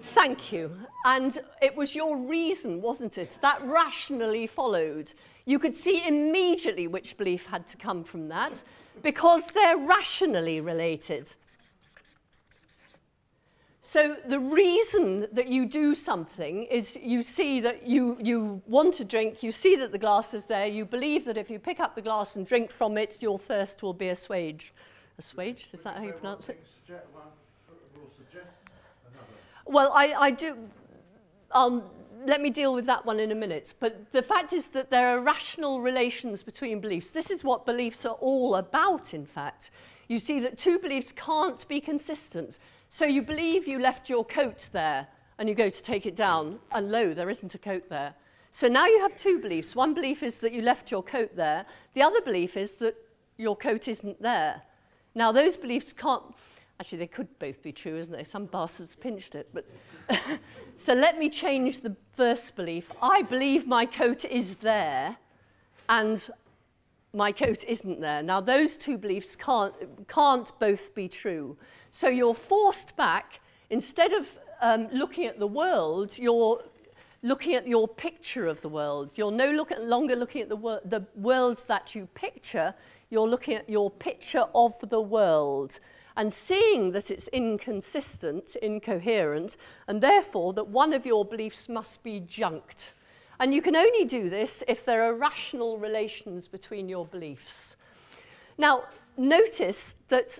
Speaker 1: thank you. And it was your reason, wasn't it? That rationally followed. You could see immediately which belief had to come from that, because they're rationally related. So the reason that you do something is you see that you want to drink, you see that the glass is there, you believe that if you pick up the glass and drink from it, your thirst will be assuaged. Assuaged? Is that how you pronounce it? Well, I do. Let me deal with that one in a minute. But the fact is that there are rational relations between beliefs. This is what beliefs are all about, in fact. You see that two beliefs can't be consistent. So you believe you left your coat there, and you go to take it down, and lo, there isn't a coat there. So now you have two beliefs. One belief is that you left your coat there. The other belief is that your coat isn't there. Now, those beliefs can't... Actually, they could both be true, isn't they? Some bastards pinched it. But so let me change the first belief. I believe my coat is there, and my coat isn't there. Now, those two beliefs can't both be true. So you're forced back. Instead of looking at the world, you're looking at your picture of the world. You're no longer looking at the world that you picture. You're looking at your picture of the world and seeing that it's inconsistent, incoherent, and therefore that one of your beliefs must be junked. And you can only do this if there are rational relations between your beliefs. Now, notice that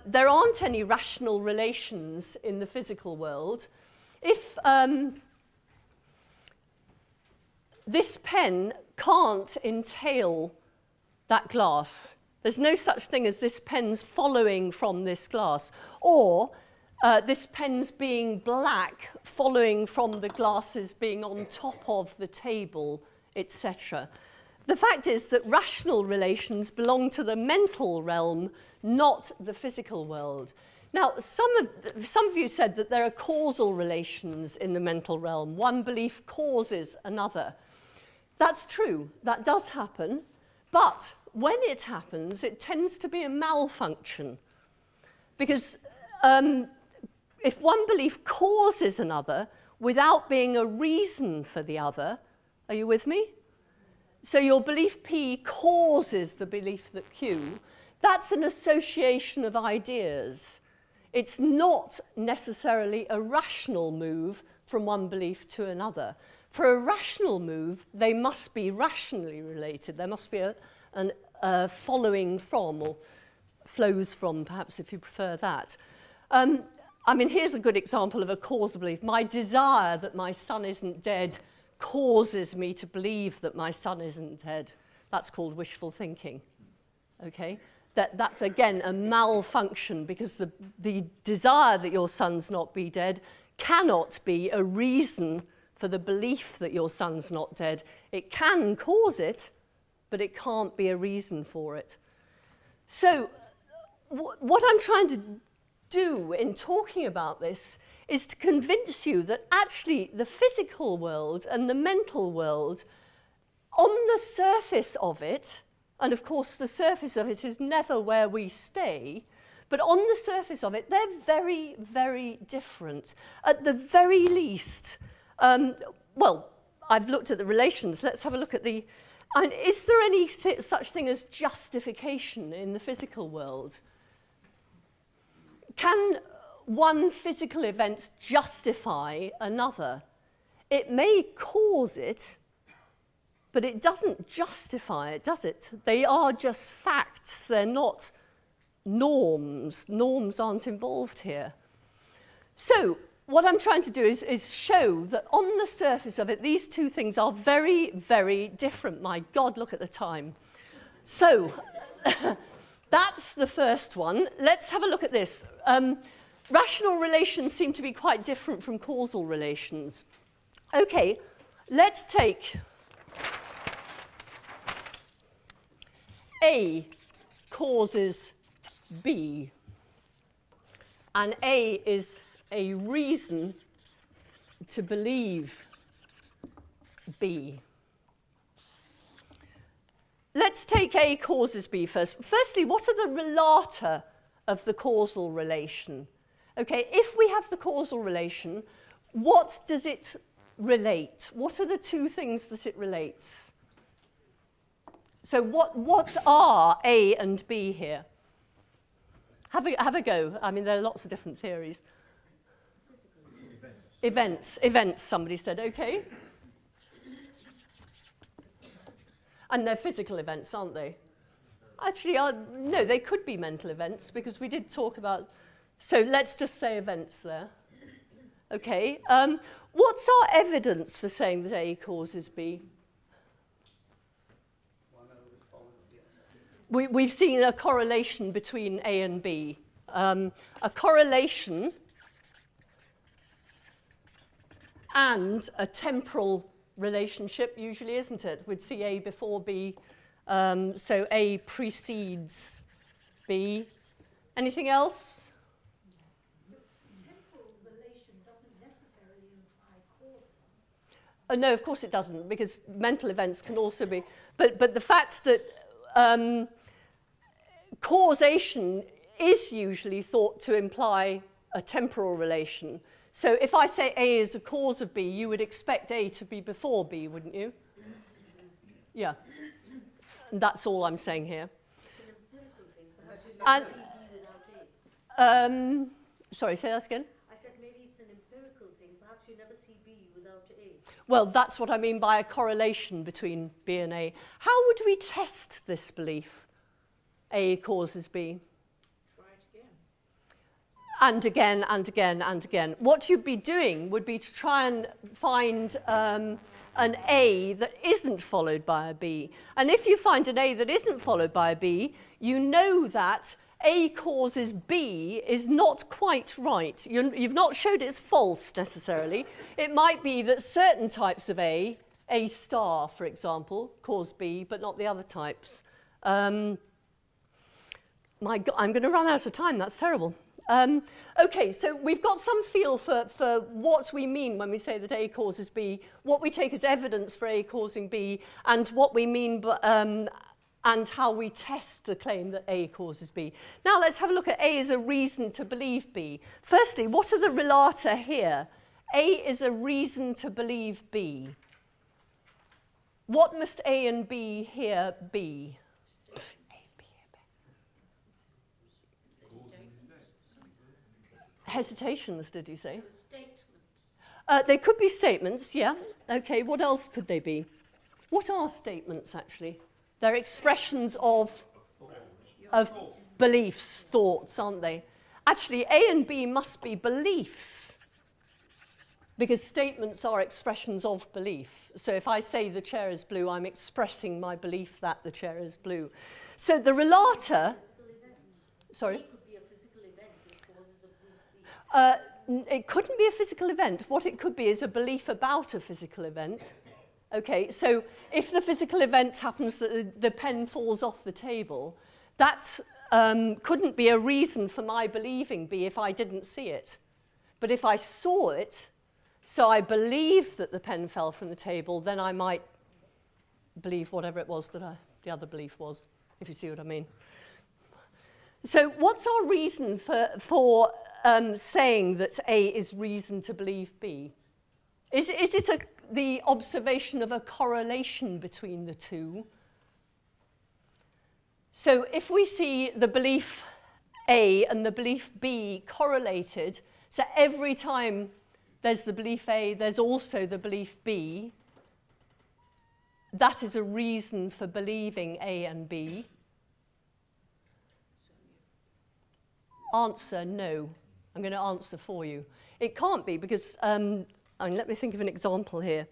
Speaker 1: there aren't any rational relations in the physical world. If this pen can't entail that glass, there's no such thing as this pen's following from this glass, or this pen's being black following from the glasses being on top of the table, etc. The fact is that rational relations belong to the mental realm, not the physical world. Now, some of you said that there are causal relations in the mental realm. One belief causes another. That's true. That does happen. But when it happens, it tends to be a malfunction. Because if one belief causes another without being a reason for the other, are you with me? So your belief P causes the belief that Q. That's an association of ideas. It's not necessarily a rational move from one belief to another. For a rational move, they must be rationally related. There must be a following from, or flows from, perhaps, if you prefer that. I mean, here's a good example of a causal belief. My desire that my son isn't dead causes me to believe that my son isn't dead. That's called wishful thinking. Okay? That's, again, a malfunction, because the desire that your son's not be dead cannot be a reason for the belief that your son's not dead. It can cause it, but it can't be a reason for it. So what I'm trying to do in talking about this is to convince you that actually the physical world and the mental world, on the surface of it, and of course the surface of it is never where we stay, but on the surface of it, they're very, very different. At the very least, well, I've looked at the relations. Let's have a look at the... And is there any such thing as justification in the physical world? Can one physical event justify another? It may cause it, but it doesn't justify it, does it? They are just facts. They're not norms. Norms aren't involved here. So what I'm trying to do is show that on the surface of it, these two things are very, very different. My God, look at the time. So that's the first one. Let's have a look at this. Rational relations seem to be quite different from causal relations. Okay, let's take A causes B, and A is a reason to believe B. Let's take A causes B first. Firstly, what are the relata of the causal relation? Okay, if we have the causal relation, what does it relate? What are the two things that it relates? So what are A and B here? Have a go. I mean, there are lots of different theories. Events, somebody said, okay. And they're physical events, aren't they? Actually, no, they could be mental events, because we did talk about... So let's just say events there. Okay. What's our evidence for saying that A causes B? We've seen a correlation between A and B. A correlation and a temporal relationship, usually, isn't it? We'd see A before B, so A precedes B. Anything else?
Speaker 3: Temporal relation doesn't necessarily imply causal.
Speaker 1: No, of course it doesn't, because mental events can also be. But the fact that causation is usually thought to imply a temporal relation. So if I say A is a cause of B, you would expect A to be before B, wouldn't you? Yeah. And that's all I'm saying here. And, sorry, say that again?
Speaker 3: I said maybe it's an empirical thing. Perhaps you never see B without A.
Speaker 1: Well, that's what I mean by a correlation between B and A. How would we test this belief? A causes B.
Speaker 4: Try it again.
Speaker 1: And again, and again, and again. What you'd be doing would be to try and find an A that isn't followed by a B. And if you find an A that isn't followed by a B, you know that A causes B is not quite right. You've not showed it's false necessarily. It might be that certain types of A star, for example, cause B, but not the other types. My God, I'm going to run out of time. That's terrible. Okay, so we've got some feel for what we mean when we say that A causes B, what we take as evidence for A causing B, and what we mean and how we test the claim that A causes B. Now let's have a look at A as a reason to believe B. Firstly, what are the relata here? A is a reason to believe B. What must A and B here be? Hesitations, did you say? They could be statements, yeah. Okay, what else could they be? What are statements, actually? They're expressions of beliefs, thoughts, aren't they? Actually, A and B must be beliefs, because statements are expressions of belief. So if I say the chair is blue, I'm expressing my belief that the chair is blue. So the relata... Sorry? It couldn't be a physical event. What it could be is a belief about a physical event. Okay, so if the physical event happens that the pen falls off the table, that couldn't be a reason for my believing B if I didn't see it. But if I saw it, so I believe that the pen fell from the table, then I might believe whatever it was that the other belief was, if you see what I mean. So what's our reason for saying that A is reason to believe B? Is it the observation of a correlation between the two? So if we see the belief A and the belief B correlated, so every time there's the belief A, there's also the belief B, that is a reason for believing A and B. Answer, no. I'm going to answer for you. It can't be because, let me think of an example here.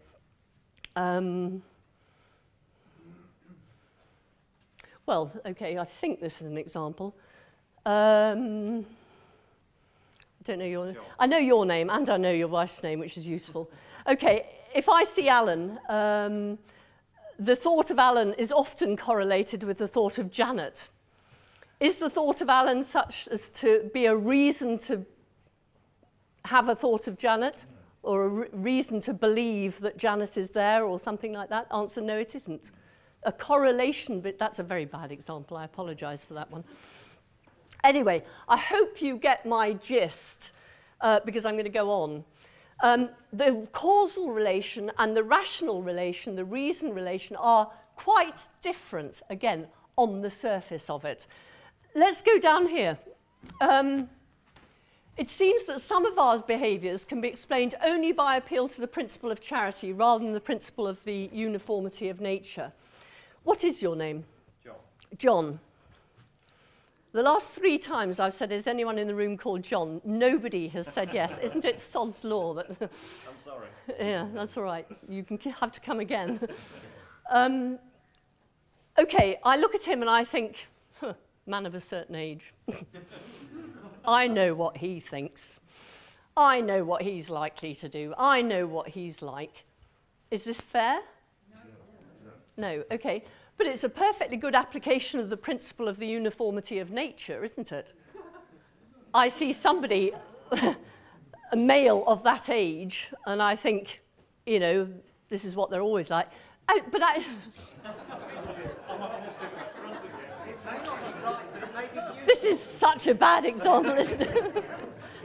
Speaker 1: Well, okay, I think this is an example. I don't know your name. I know your name and I know your wife's name, which is useful. Okay, if I see Alan, the thought of Alan is often correlated with the thought of Janet. Is the thought of Alan such as to be a reason to have a thought of Janet, or a reason to believe that Janet is there, or something like that? Answer, no, it isn't. A correlation, but that's a very bad example. I apologize for that one. Anyway, I hope you get my gist, because I'm going to go on. The causal relation and the rational relation, the reason relation, are quite different, again, on the surface of it. Let's go down here. It seems that some of our behaviours can be explained only by appeal to the principle of charity rather than the principle of the uniformity of nature. What is your name?
Speaker 2: John.
Speaker 1: John. The last 3 times I've said, is anyone in the room called John? Nobody has said yes. Isn't it sod's law that...
Speaker 8: I'm sorry.
Speaker 1: Yeah, that's all right. You can have to come again. Okay, I look at him and I think, man of a certain age. I know what he thinks. I know what he's likely to do. I know what he's like. Is this fair? No. No, okay. But it's a perfectly good application of the principle of the uniformity of nature, isn't it? I see somebody, a male of that age, and I think, you know, this is what they're always like. This is such a bad example, isn't it?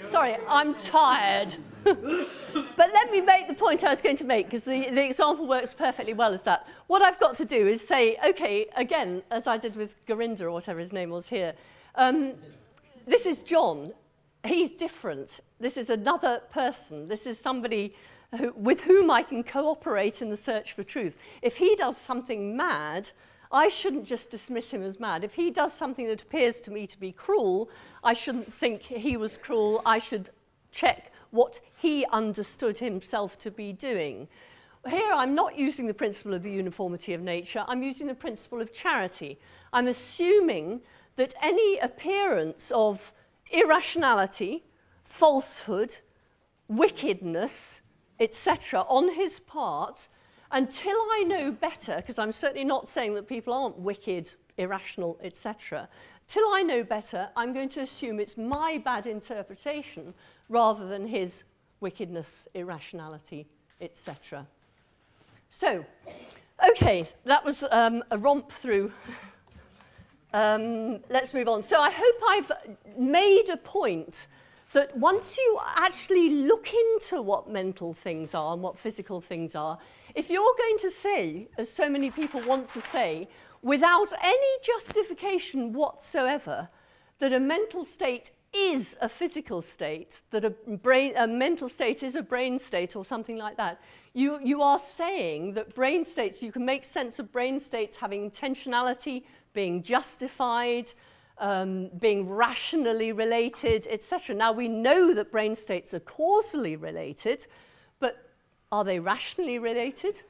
Speaker 1: Sorry, I'm tired. But let me make the point I was going to make, because the example works perfectly well as that. What I've got to do is say, okay, again, as I did with Gurinder, or whatever his name was here, this is John. He's different. This is another person. This is somebody with whom I can cooperate in the search for truth. If he does something mad, I shouldn't just dismiss him as mad. If he does something that appears to me to be cruel, I shouldn't think he was cruel. I should check what he understood himself to be doing. Here I'm not using the principle of the uniformity of nature, I'm using the principle of charity. I'm assuming that any appearance of irrationality, falsehood, wickedness, etc. on his part, until I know better, because I'm certainly not saying that people aren't wicked, irrational, etc. Till I know better, I'm going to assume it's my bad interpretation rather than his wickedness, irrationality, etc. So, okay, that was a romp through. Let's move on. So I hope I've made a point that once you actually look into what mental things are and what physical things are, if you're going to say, as so many people want to say, without any justification whatsoever, that a mental state is a physical state, that a mental state is a brain state or something like that, you are saying that brain states, you can make sense of brain states having intentionality, being justified, being rationally related, etc. Now, we know that brain states are causally related, but are they rationally related?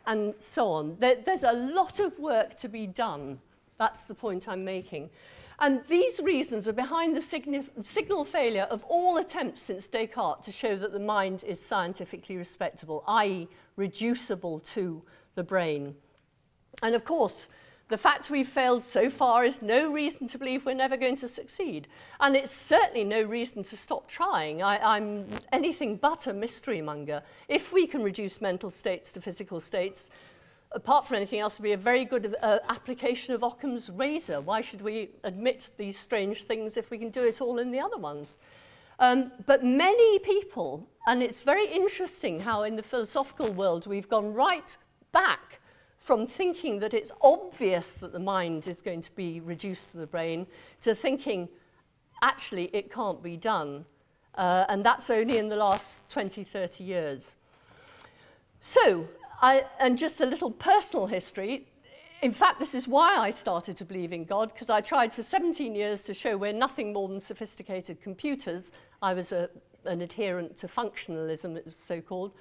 Speaker 1: And so on. There's a lot of work to be done. That's the point I'm making. And these reasons are behind the signal failure of all attempts since Descartes to show that the mind is scientifically respectable, i.e. reducible to the brain. And of course, the fact we've failed so far is no reason to believe we're never going to succeed. And it's certainly no reason to stop trying. I'm anything but a mystery monger. If we can reduce mental states to physical states, apart from anything else, it would be a very good application of Occam's razor. Why should we admit these strange things if we can do it all in the other ones? But many people, and it's very interesting how in the philosophical world we've gone right back from thinking that it's obvious that the mind is going to be reduced to the brain to thinking, actually, it can't be done. And that's only in the last 20, 30 years. So, and just a little personal history. In fact, this is why I started to believe in God, because I tried for 17 years to show we're nothing more than sophisticated computers. I was an adherent to functionalism, it was so-called.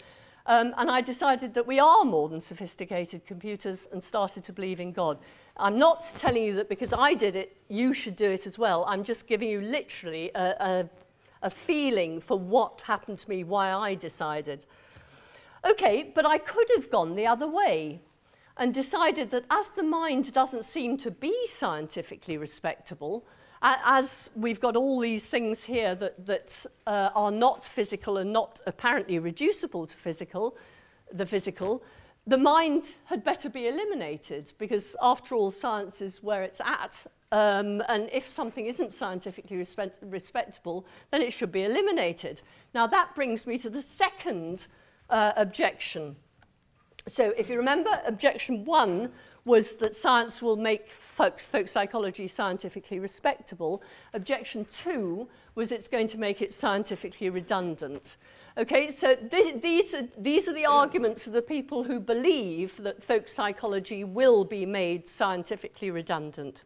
Speaker 1: And I decided that we are more than sophisticated computers and started to believe in God. I'm not telling you that because I did it, you should do it as well. I'm just giving you literally a feeling for what happened to me, why I decided. Okay, but I could have gone the other way and decided that as the mind doesn't seem to be scientifically respectable, as we've got all these things here that are not physical and not apparently reducible to the physical, the mind had better be eliminated, because after all, science is where it's at. And if something isn't scientifically respectable, then it should be eliminated. Now, that brings me to the second objection. So if you remember, objection 1 was that science will make folk psychology scientifically respectable. Objection 2 was it's going to make it scientifically redundant. Okay, so these are the arguments of the people who believe that folk psychology will be made scientifically redundant.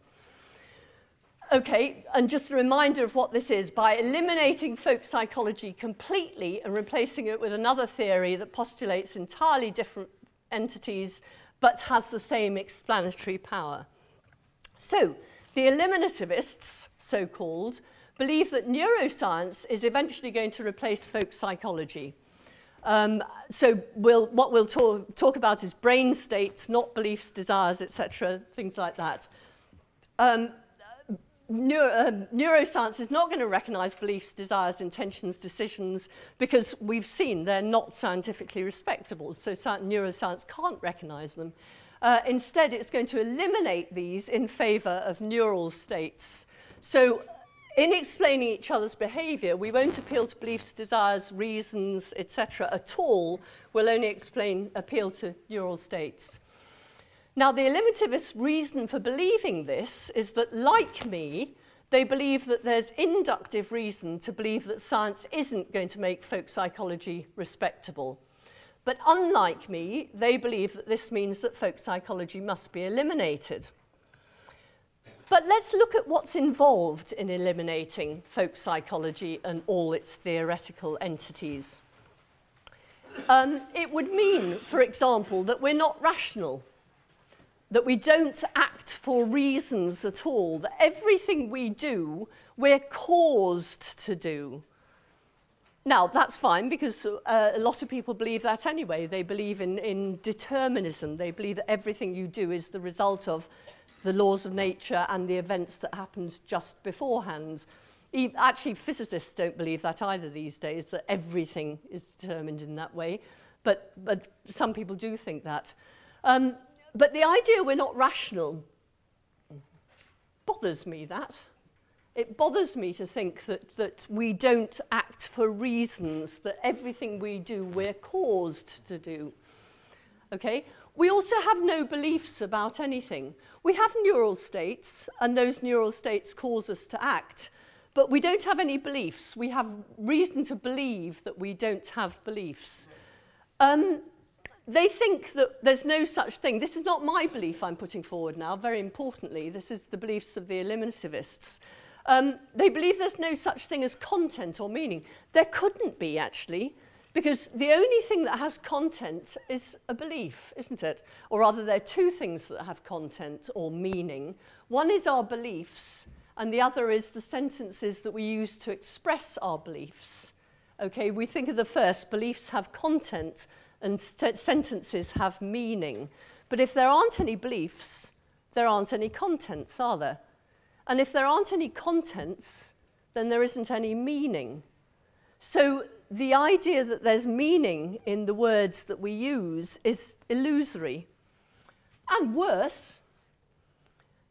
Speaker 1: Okay, and just a reminder of what this is. By eliminating folk psychology completely and replacing it with another theory that postulates entirely different entities but has the same explanatory power. So, the eliminativists, so-called, believe that neuroscience is eventually going to replace folk psychology. So what we'll talk about is brain states, not beliefs, desires, etc., things like that. Neuroscience is not going to recognize beliefs, desires, intentions, decisions, because we've seen they're not scientifically respectable, so neuroscience can't recognize them. Instead, it's going to eliminate these in favor of neural states. So in explaining each other's behavior, we won't appeal to beliefs, desires, reasons, etc. at all. We'll only appeal to neural states. Now, the eliminativist reason for believing this is that, like me, they believe that there's inductive reason to believe that science isn't going to make folk psychology respectable. But unlike me, they believe that this means that folk psychology must be eliminated. But let's look at what's involved in eliminating folk psychology and all its theoretical entities. It would mean, for example, that we're not rational, that we don't act for reasons at all, that everything we do, we're caused to do. Now, that's fine, because a lot of people believe that anyway. They believe in determinism. They believe that everything you do is the result of the laws of nature and the events that happened just beforehand. Actually, physicists don't believe that either these days, that everything is determined in that way. But some people do think that. But the idea we're not rational bothers me, that. It bothers me to think that we don't act for reasons, that everything we do, we're caused to do. Okay? We also have no beliefs about anything. We have neural states, and those neural states cause us to act, but we don't have any beliefs. We have reason to believe that we don't have beliefs. They think that there's no such thing. This is not my belief I'm putting forward now, very importantly. This is the beliefs of the eliminativists. They believe there's no such thing as content or meaning. There couldn't be, actually, because the only thing that has content is a belief, isn't it? Or rather, there are two things that have content or meaning. One is our beliefs, and the other is the sentences that we use to express our beliefs. Okay, we think of the first, beliefs have content, and sentences have meaning. But if there aren't any beliefs, there aren't any contents, are there? And if there aren't any contents, then there isn't any meaning. So the idea that there's meaning in the words that we use is illusory. And worse,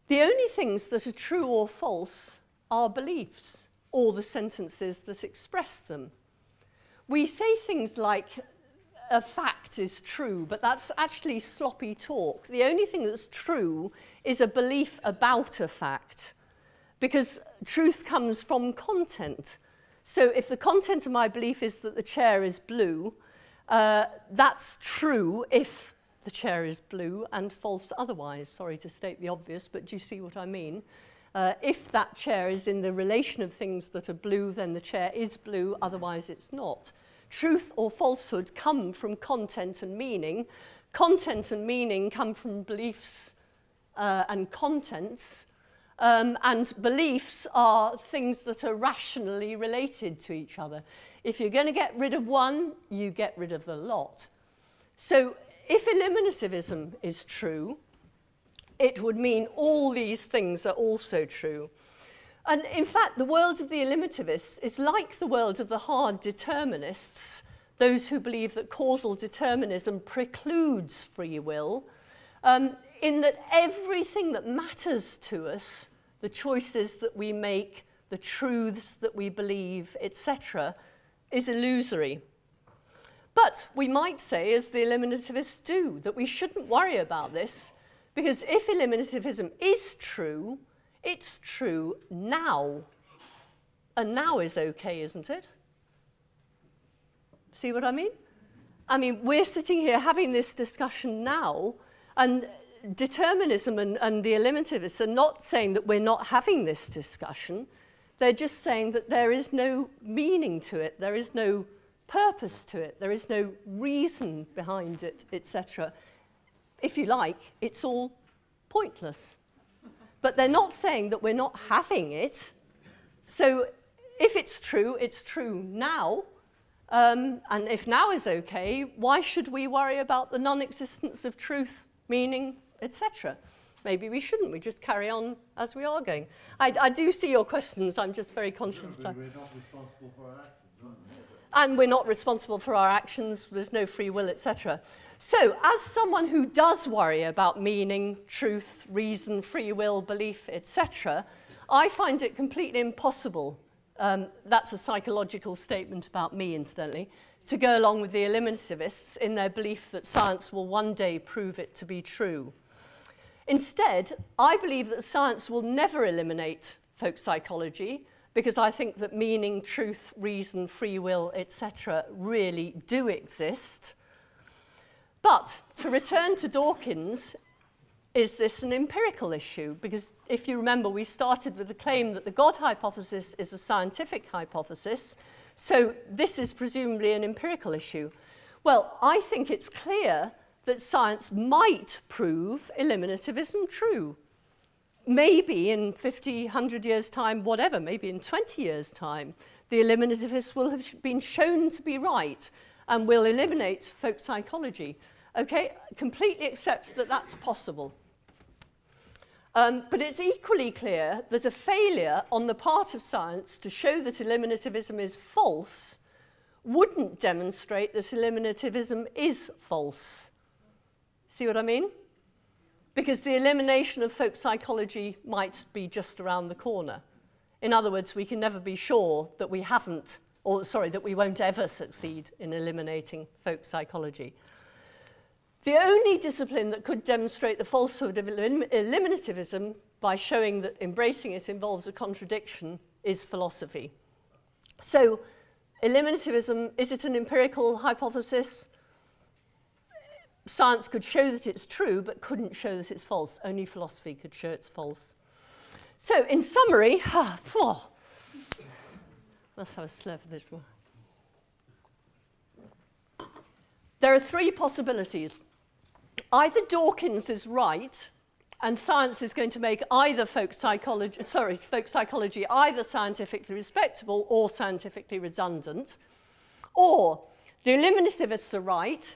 Speaker 1: the only things that are true or false are beliefs, or the sentences that express them. We say things like, a fact is true, but that's actually sloppy talk. The only thing that's true is a belief about a fact, because truth comes from content. So if the content of my belief is that the chair is blue, that's true if the chair is blue, and false otherwise. Sorry to state the obvious, but do you see what I mean? If that chair is in the relation of things that are blue, then the chair is blue, otherwise it's not. Truth or falsehood come from content and meaning. Content and meaning come from beliefs and contents. And beliefs are things that are rationally related to each other. If you're going to get rid of one, you get rid of the lot. So if eliminativism is true, it would mean all these things are also true. And in fact, the world of the eliminativists is like the world of the hard determinists, those who believe that causal determinism precludes free will, in that everything that matters to us, the choices that we make, the truths that we believe, etc., is illusory. But we might say, as the eliminativists do, that we shouldn't worry about this, because if eliminativism is true, it's true now. And now is okay, isn't it? See what I mean? I mean, we're sitting here having this discussion now, and determinism and the eliminativists are not saying that we're not having this discussion. They're just saying that there is no meaning to it, there is no purpose to it, there is no reason behind it, etc. If you like, it's all pointless. But they're not saying that we're not having it. So if it's true now. And if now is okay, why should we worry about the non-existence of truth, meaning, etc.? Maybe we shouldn't. We just carry on as we are going. I do see your questions. I'm just very conscious.
Speaker 8: We're not responsible for our actions, aren't we?
Speaker 1: And we're not responsible for our actions. There's no free will, etc. So, as someone who does worry about meaning, truth, reason, free will, belief, etc., I find it completely impossible. That's a psychological statement about me, incidentally, to go along with the eliminativists in their belief that science will one day prove it to be true. Instead, I believe that science will never eliminate folk psychology, because I think that meaning, truth, reason, free will, etc. really do exist. But to return to Dawkins, is this an empirical issue? Because if you remember, we started with the claim that the God hypothesis is a scientific hypothesis, so this is presumably an empirical issue. Well, I think it's clear that science might prove eliminativism true. Maybe in 50, 100 years' time, whatever, maybe in 20 years' time, the eliminativists will have been shown to be right and will eliminate folk psychology. Okay, completely accept that that's possible. But it's equally clear that a failure on the part of science to show that eliminativism is false wouldn't demonstrate that eliminativism is false. See what I mean? Because the elimination of folk psychology might be just around the corner. In other words, we can never be sure that we haven't, or sorry, that we won't ever succeed in eliminating folk psychology. The only discipline that could demonstrate the falsehood of eliminativism by showing that embracing it involves a contradiction is philosophy. So, eliminativism, is it an empirical hypothesis? Science could show that it's true, but couldn't show that it's false. Only philosophy could show it's false. So, in summary, let's have a slurp of this one. There are three possibilities. Either Dawkins is right, and science is going to make either folk psychology either scientifically respectable or scientifically redundant, or the eliminativists are right,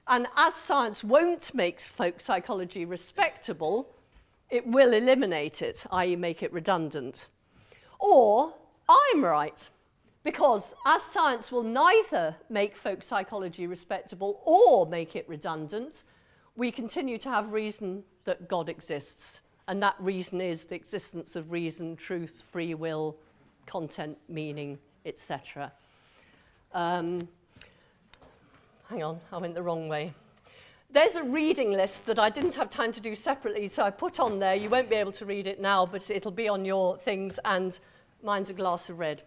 Speaker 1: and as science won't make folk psychology respectable, it will eliminate it, i.e. make it redundant. Or I'm right, because as science will neither make folk psychology respectable or make it redundant, we continue to have reason that God exists. And that reason is the existence of reason, truth, free will, content, meaning, etc. Hang on, I went the wrong way. There's a reading list that I didn't have time to do separately, so I put on there. You won't be able to read it now, but it'll be on your things, and mine's a glass of red.